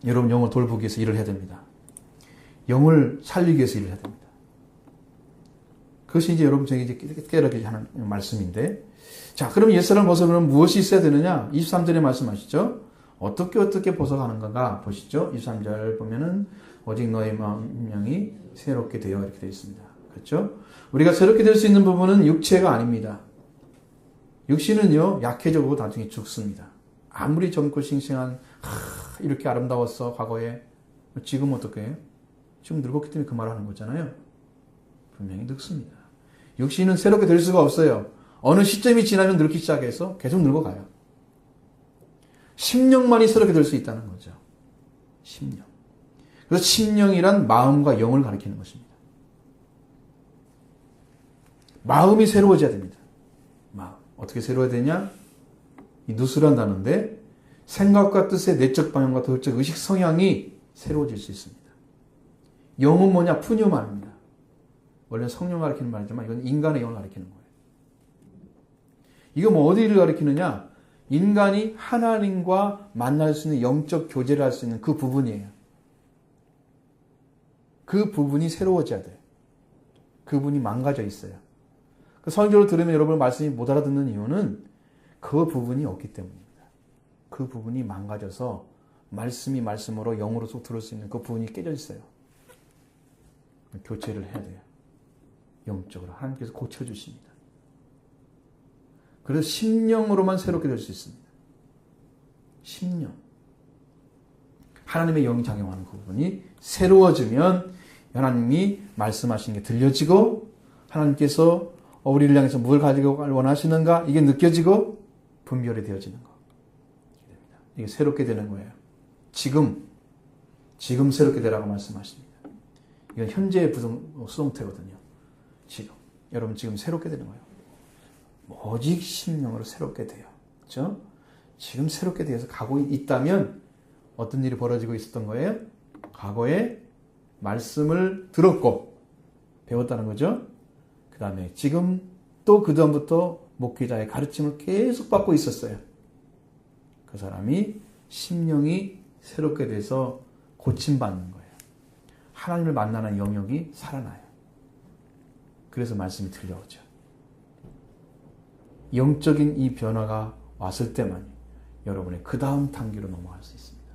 여러분 영을 돌보기 위해서 일을 해야 됩니다. 영을 살리기 위해서 일을 해야 됩니다. 그것이 이제 여러분 저에게 이제 깨닫게 하는 말씀인데, 자, 그럼 옛사람을 벗어버리면 무엇이 있어야 되느냐? 23절에 말씀하시죠. 어떻게 벗어가는가 보시죠. 23절 보면은 오직 너의 마음이 새롭게 되어 이렇게 되어 있습니다. 그렇죠? 우리가 새롭게 될 수 있는 부분은 육체가 아닙니다. 육신은요 약해져고 나중에 죽습니다. 아무리 젊고 싱싱한 이렇게 아름다웠어 과거에, 지금 어떻게 해요? 지금 늙었기 때문에 그 말을 하는 거잖아요. 분명히 늙습니다. 육신은 새롭게 될 수가 없어요. 어느 시점이 지나면 늙기 시작해서 계속 늙어가요. 심령만이 새롭게 될 수 있다는 거죠. 심령. 그래서 심령이란 마음과 영을 가리키는 것입니다. 마음이 새로워져야 됩니다. 마음. 어떻게 새로워야 되냐? 이 누스란 단어인데 생각과 뜻의 내적 방향과 도덕적 의식 성향이 새로워질 수 있습니다. 영은 뭐냐? 푸뉴마입니다. 원래는 성령을 가리키는 말이지만 이건 인간의 영을 가리키는 거예요. 이거 뭐 어디를 가리키느냐? 인간이 하나님과 만날 수 있는 영적 교제를 할 수 있는 그 부분이에요. 그 부분이 새로워져야 돼요. 그 부분이 망가져 있어요. 그 설교를 들으면 여러분 말씀이 못 알아듣는 이유는 그 부분이 없기 때문입니다. 그 부분이 망가져서 말씀이 말씀으로 영으로 쏙 들을 수 있는 그 부분이 깨져 있어요. 교체를 해야 돼요. 영적으로 하나님께서 고쳐주십니다. 그래서 심령으로만 새롭게 될 수 있습니다. 심령. 하나님의 영이 작용하는 그 부분이 새로워지면 하나님이 말씀하신 게 들려지고 하나님께서 우리를 향해서 뭘 가지고 원하시는가 이게 느껴지고 분별이 되어지는 거. 이게 새롭게 되는 거예요. 지금 새롭게 되라고 말씀하십니다. 이건 현재의 수동태거든요. 지금. 여러분 지금 새롭게 되는 거예요. 오직 심령으로 새롭게 돼요. 그렇죠? 지금 새롭게 되어서 가고 있다면 어떤 일이 벌어지고 있었던 거예요? 과거에 말씀을 들었고 배웠다는 거죠. 그 다음에 지금 또 그 다음부터 목회자의 가르침을 계속 받고 있었어요. 그 사람이 심령이 새롭게 돼서 고침받는 거예요. 하나님을 만나는 영역이 살아나요. 그래서 말씀이 들려오죠. 영적인 이 변화가 왔을 때만 여러분의 그 다음 단계로 넘어갈 수 있습니다.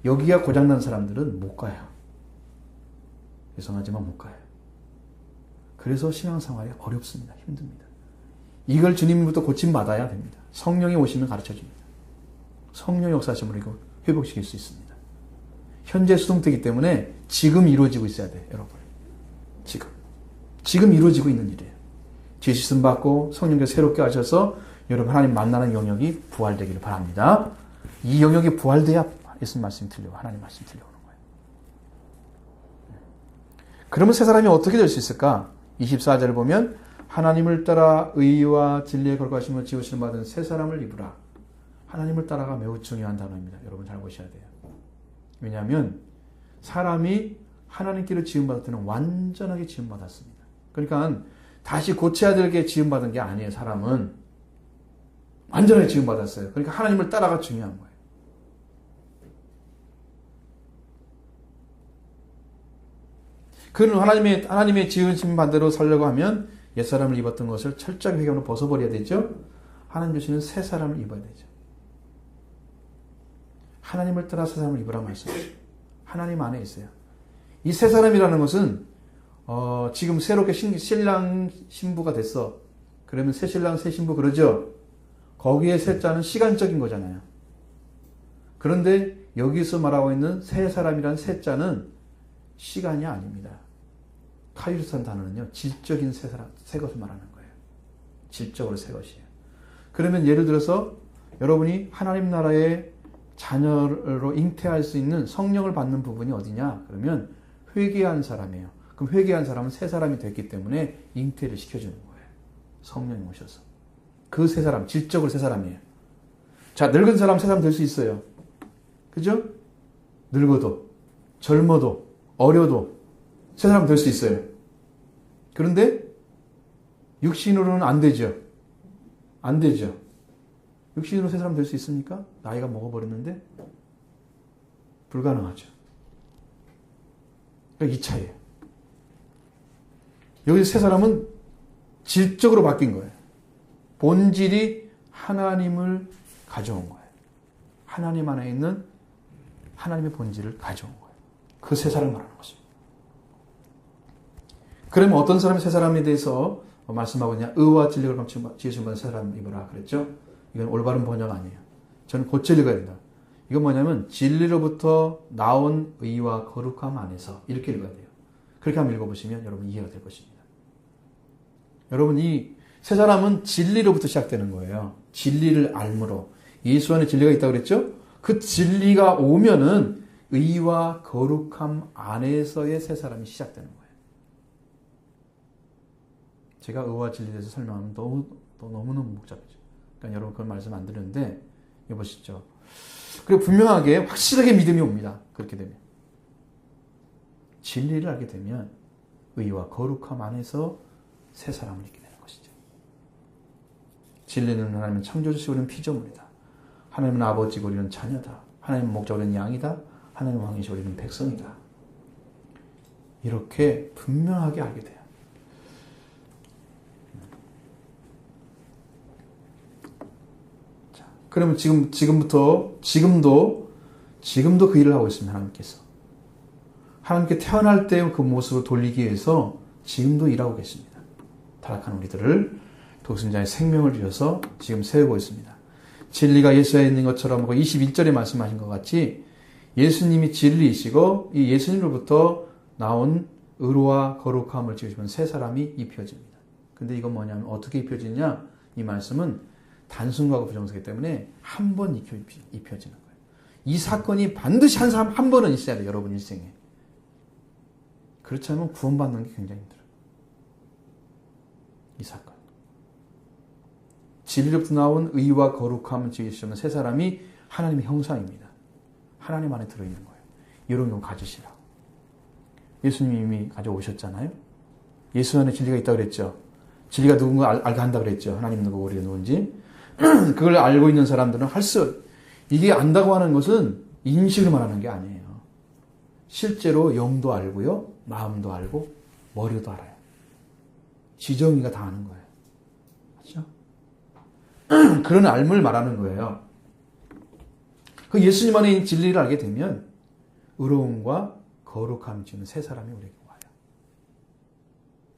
여기가 고장난 사람들은 못 가요. 죄송하지만 못 가요. 그래서 신앙생활이 어렵습니다. 힘듭니다. 이걸 주님부터 고침받아야 됩니다. 성령이 오시면 가르쳐줍니다. 성령 역사심으로 이거 회복시킬 수 있습니다. 현재 수동태이기 때문에 지금 이루어지고 있어야 돼요. 여러분. 지금 이루어지고 있는 일이에요. 지시씀 받고 성령께서 새롭게 하셔서 여러분 하나님 만나는 영역이 부활되기를 바랍니다. 이 영역이 부활돼야 예수님 말씀이 들려오고 하나님 말씀이 들려오는 거예요. 그러면 새 사람이 어떻게 될 수 있을까? 24절을 보면 하나님을 따라 의와 진리에 거룩하심을 지으심을 받은 새 사람을 입으라. 하나님을 따라가 매우 중요한 단어입니다. 여러분 잘 보셔야 돼요. 왜냐하면 사람이 하나님께로 지음받을 때는 완전하게 지음받았습니다. 그러니까 다시 고쳐야 될 게 지음받은 게 아니에요. 사람은 완전하게 지음받았어요. 그러니까 하나님을 따라가 중요한 거예요. 그는 하나님의 지으신 반대로 살려고 하면 옛사람을 입었던 것을 철저하게 회개하고 벗어버려야 되죠. 하나님 주시는 새 사람을 입어야 되죠. 하나님을 따라 새 사람을 입으라 말씀이에요. 하나님 안에 있어요. 이 새 사람이라는 것은 지금 새롭게 신랑 신부가 됐어. 그러면 새 신랑 새 신부 그러죠. 거기에 새 자는 시간적인 거잖아요. 그런데 여기서 말하고 있는 새 사람이란 새 자는 시간이 아닙니다. 카이로스라는 단어는요, 질적인 새 것을 말하는 거예요. 질적으로 새 것이에요. 그러면 예를 들어서 여러분이 하나님 나라의 자녀로 잉태할 수 있는 성령을 받는 부분이 어디냐? 그러면 회개한 사람이에요. 그럼 회개한 사람은 새 사람이 됐기 때문에 잉태를 시켜주는 거예요. 성령이 오셔서. 그 새 사람, 질적으로 새 사람이에요. 자, 늙은 사람 새 사람 될 수 있어요. 그죠? 늙어도, 젊어도, 어려도 새 사람 될 수 있어요. 그런데 육신으로는 안 되죠. 안 되죠. 육신으로 새 사람 될 수 있습니까? 나이가 먹어버렸는데 불가능하죠. 그러니까 이 차이예요. 여기서 새 사람은 질적으로 바뀐 거예요. 본질이 하나님을 가져온 거예요. 하나님 안에 있는 하나님의 본질을 가져온 거예요. 그 새 사람을 말하는 것입니다. 그러면 어떤 사람이 새 사람에 대해서 말씀하고 있냐? 의와 진리를 지으신 분은 새 사람 입으라 그랬죠? 이건 올바른 번역 아니에요. 저는 고쳐 읽어야 된다. 이건 뭐냐면 진리로부터 나온 의와 거룩함 안에서 이렇게 읽어야 돼요. 그렇게 한번 읽어보시면 여러분 이해가 될 것입니다. 여러분 이 새 사람은 진리로부터 시작되는 거예요. 진리를 알므로. 예수 안에 진리가 있다고 그랬죠? 그 진리가 오면은 의와 거룩함 안에서의 새 사람이 시작되는 거예요. 제가 의와 진리에 대해서 설명하면 너무너무 복잡해져. 그러니까 여러분 그런 말씀 안 드렸는데 이거 보시죠. 그리고 분명하게 확실하게 믿음이 옵니다. 그렇게 되면. 진리를 알게 되면 의와 거룩함 안에서 새 사람을 있게 되는 것이죠. 진리는 하나님은 창조주시고 우리는 피조물이다. 하나님은 아버지고 우리는 자녀다. 하나님은 목자 우리는 양이다. 하나님은 왕이시고 우리는 백성이다. 이렇게 분명하게 알게 돼요. 자, 그러면 지금도 그 일을 하고 있습니다. 하나님께서. 하나님께 태어날 때 그 모습을 돌리기 위해서 지금도 일하고 계십니다. 타락한 우리들을 독생자의 생명을 주셔서 지금 세우고 있습니다. 진리가 예수에 있는 것처럼 21절에 말씀하신 것 같이 예수님이 진리이시고 이 예수님으로부터 나온 의로와 거룩함을 지으시면 새 사람이 입혀집니다. 근데 이건 뭐냐면 어떻게 입혀지냐? 이 말씀은 단순과거 부정사이기 때문에 한 번 입혀지는 거예요. 이 사건이 반드시 한 번은 있어야 돼요. 여러분 일생에. 그렇지 않으면 구원받는 게 굉장히 힘들어요. 이 사건. 진리로부터 나온 의와 거룩함을 지으시는 세 사람이 하나님의 형상입니다. 하나님 안에 들어있는 거예요. 이런 거 가지시라고. 예수님이 이미 가져오셨잖아요. 예수 안에 진리가 있다고 그랬죠. 진리가 누군가 알게 한다고 그랬죠. 하나님 누구 우리가 누군지. 그걸 알고 있는 사람들은 이게 안다고 하는 것은 인식을 말하는 게 아니에요. 실제로 영도 알고요. 마음도 알고 머리도 알아요. 지정이가 다 아는 거예요. 맞죠? 그런 알물 말하는 거예요. 그 예수님 안에 있는 진리를 알게 되면 의로움과 거룩함을 지는 세 사람이 우리에게 와요.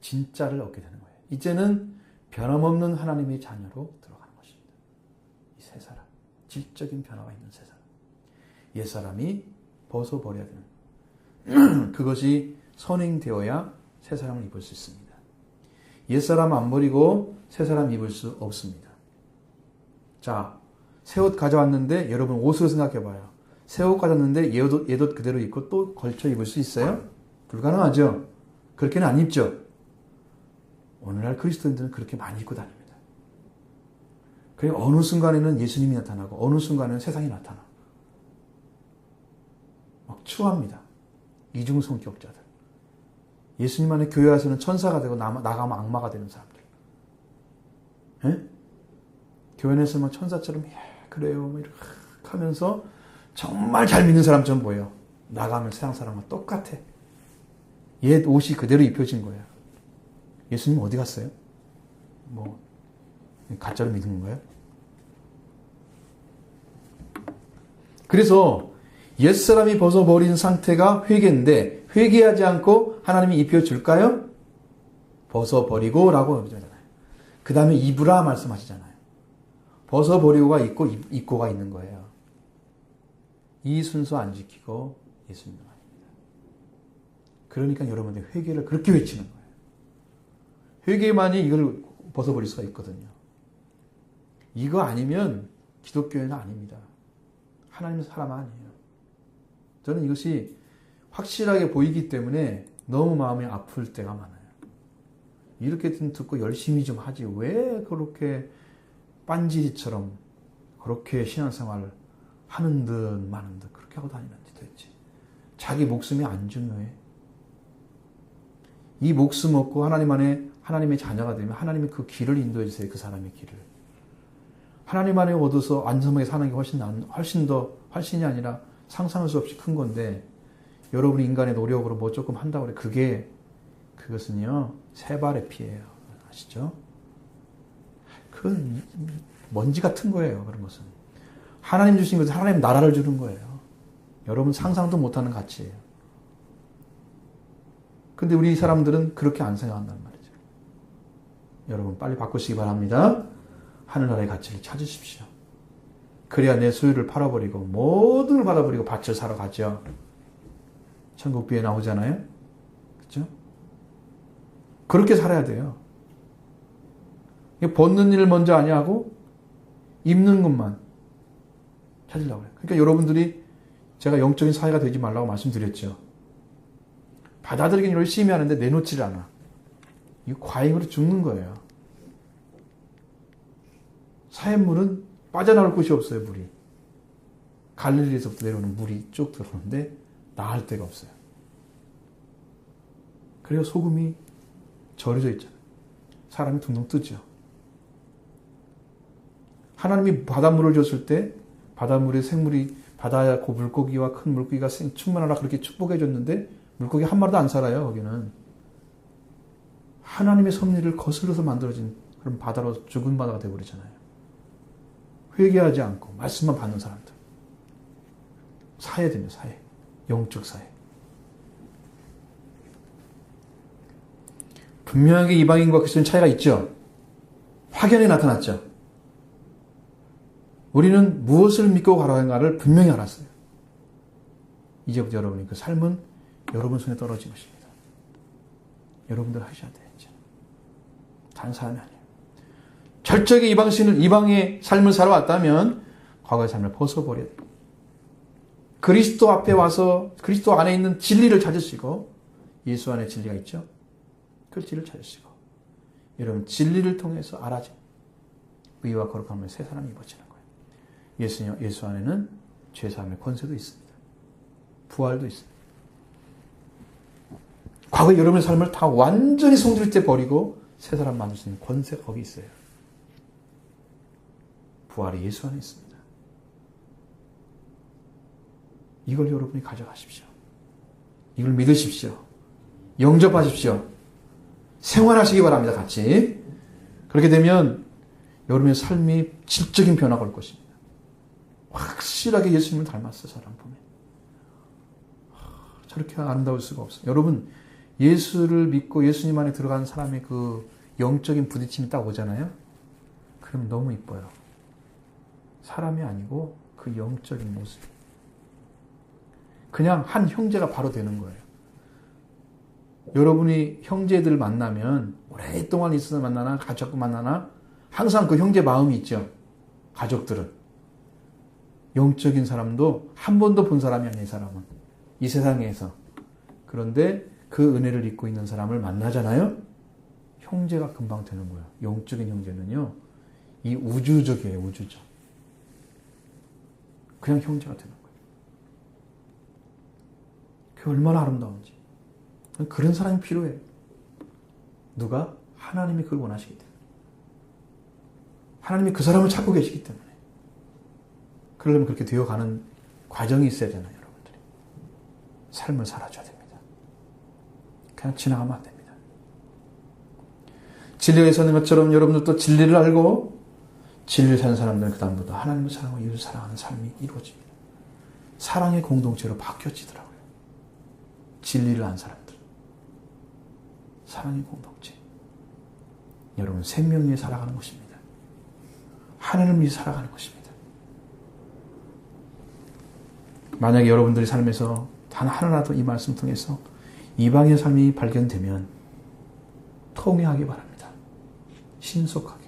진짜를 얻게 되는 거예요. 이제는 변함없는 하나님의 자녀로 들어가는 것입니다. 이 세 사람. 질적인 변화가 있는 세 사람. 옛사람이 벗어버려야 되는 그것이 선행되어야 새 사람을 입을 수 있습니다. 옛사람 안 버리고 새 사람 입을 수 없습니다. 자, 새 옷 가져왔는데 여러분 옷을 생각해봐요. 새 옷 가져왔는데 얘도 그대로 입고 또 걸쳐 입을 수 있어요? 불가능하죠. 그렇게는 안 입죠. 오늘날 그리스도인들은 그렇게 많이 입고 다닙니다. 그리고 어느 순간에는 예수님이 나타나고 어느 순간에는 세상이 나타나. 막 추합니다. 이중성격자들. 예수님 안에 교회 와서는 천사가 되고 나가면 악마가 되는 사람들. 에? 교회 내에서 막 천사처럼 그래요 이렇게 하면서 정말 잘 믿는 사람처럼 보여. 나가면 세상 사람과 똑같아. 옛 옷이 그대로 입혀진 거예요. 예수님 어디 갔어요? 뭐 가짜로 믿는 거예요? 그래서 옛사람이 벗어버린 상태가 회개인데 회개하지 않고 하나님이 입혀줄까요? 벗어버리고 라고 하잖아요. 그 다음에 입으라 말씀하시잖아요. 벗어버리고가 있고 입고가 있는 거예요. 이 순서 안 지키고 예수님은 아닙니다. 그러니까 여러분들 회개를 그렇게 외치는 거예요. 회개만이 이걸 벗어버릴 수가 있거든요. 이거 아니면 기독교인은 아닙니다. 하나님의 사람 아니에요. 저는 이것이 확실하게 보이기 때문에 너무 마음이 아플 때가 많아요. 이렇게 듣고 열심히 좀 하지 왜 그렇게 빤지리처럼 그렇게 신앙생활을 하는 듯 마는 듯 그렇게 하고 다니는지 도대체. 자기 목숨이 안 중요해. 이 목숨 얻고 하나님 안에 하나님의 자녀가 되면 하나님이 그 길을 인도해 주세요. 그 사람의 길을. 하나님 안에 얻어서 안전하게 사는 게 훨씬이 아니라 상상할 수 없이 큰 건데 여러분이 인간의 노력으로 뭐 조금 한다고 그래. 그것은요 세 발의 피예요. 아시죠? 그건 먼지 같은 거예요. 그런 것은. 하나님 주신 것은 하나님 나라를 주는 거예요. 여러분 상상도 못하는 가치예요. 근데 우리 사람들은 그렇게 안 생각한단 말이죠. 여러분 빨리 바꾸시기 바랍니다. 하늘나라의 가치를 찾으십시오. 그래야 내 소유를 팔아버리고 모든 걸 받아버리고 밭을 사러 가죠. 천국비에 나오잖아요. 그렇죠? 그렇게 살아야 돼요. 벗는 일을 먼저 아니하고 입는 것만 찾으려고 해요. 그러니까 여러분들이 제가 영적인 사회가 되지 말라고 말씀드렸죠. 받아들이긴 열심히 하는데 내놓지를 않아. 이거 과잉으로 죽는 거예요. 사회물은 빠져나올 곳이 없어요. 물이. 갈릴리에서부터 내려오는 물이 쭉 들어오는데 나을 데가 없어요. 그래서 소금이 절여져 있잖아요. 사람이 둥둥 뜨죠. 하나님이 바닷물을 줬을 때 바닷물에 생물이 바다 물고기와 큰 물고기가 충만하라 그렇게 축복해 줬는데 물고기 한 마리도 안 살아요. 거기는. 하나님의 섭리를 거슬러서 만들어진 그런 바다로 죽은 바다가 되어버리잖아요. 회개하지 않고 말씀만 받는 사람들. 사회 되면 사회. 영적 사회. 분명하게 이방인과 그리스도인 차이가 있죠. 확연히 나타났죠. 우리는 무엇을 믿고 가라는가를 분명히 알았어요. 이제부터 여러분이 그 삶은 여러분 손에 떨어진 것입니다. 여러분들 하셔야 돼요. 이제. 다른 사람이 아니에요. 철저하게 이방의 삶을 살아왔다면 과거의 삶을 벗어버려야 돼요. 그리스도 앞에 와서 그리스도 안에 있는 진리를 찾으시고, 예수 안에 진리가 있죠? 그 진리를 찾으시고, 여러분 진리를 통해서 알아진 의와 거룩함을 새 사람이 입어지는 거예요. 예수 안에는 죄사함의 권세도 있습니다. 부활도 있습니다. 과거 여러분의 삶을 다 완전히 송두리 때 버리고 새 사람 만들 수 있는 권세가 거기 있어요. 부활이 예수 안에 있습니다. 이걸 여러분이 가져가십시오. 이걸 믿으십시오. 영접하십시오. 생활하시기 바랍니다. 같이. 그렇게 되면 여러분의 삶이 질적인 변화가 올 것입니다. 확실하게 예수님을 닮았어요. 사람 보면. 저렇게 아름다울 수가 없어요. 여러분, 예수를 믿고 예수님 안에 들어간 사람의 그 영적인 부딪힘이 딱 오잖아요. 그럼 너무 이뻐요. 사람이 아니고 그 영적인 모습. 그냥 한 형제가 바로 되는 거예요. 여러분이 형제들 만나면 오랫동안 있어서 만나나 가족 만나나 항상 그 형제 마음이 있죠. 가족들은. 영적인 사람도 한 번도 본 사람이 아닌 사람은. 이 세상에서. 그런데 그 은혜를 입고 있는 사람을 만나잖아요. 형제가 금방 되는 거예요. 영적인 형제는요. 이 우주적이에요. 우주적. 그냥 형제가 되는 거예요. 그게 얼마나 아름다운지. 그런 사람이 필요해요. 누가? 하나님이 그걸 원하시기 때문에. 하나님이 그 사람을 찾고 계시기 때문에. 그러려면 그렇게 되어가는 과정이 있어야 되나요, 여러분들이? 삶을 살아줘야 됩니다. 그냥 지나가면 안 됩니다. 진리에 서는 것처럼 여러분들도 진리를 알고 진리를 사는 사람들은 그 다음부터 하나님을 사랑하고 이웃을 사랑하는 삶이 이루어집니다. 사랑의 공동체로 바뀌어지더라고요. 진리를 아는 사람들. 사랑의 공동체. 여러분 생명 위에 살아가는 것입니다. 하나님을 위해 살아가는 것입니다. 만약에 여러분들의 삶에서 단 하나라도 이 말씀 통해서 이방의 삶이 발견되면 통회하기 바랍니다. 신속하게.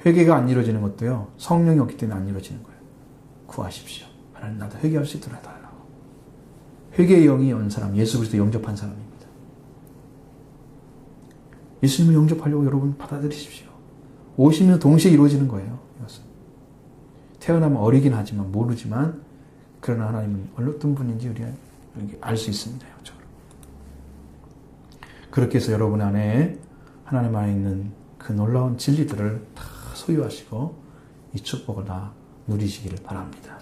회개가 안 이루어지는 것도요. 성령이 없기 때문에 안 이루어지는 거예요. 구하십시오. 하나님 나도 회개할 수 있도록 해달라고. 회개의 영이 온 사람, 예수 그리스도 영접한 사람입니다. 예수님을 영접하려고 여러분 받아들이십시오. 오시면 동시에 이루어지는 거예요. 이것은. 태어나면 어리긴 하지만 모르지만 그러나 하나님은 어떤 분인지 우리가 알 수 있습니다. 영적으로. 그렇게 해서 여러분 안에 하나님 안에 있는 그 놀라운 진리들을 다 소유하시고 이 축복을 다 누리시기를 바랍니다.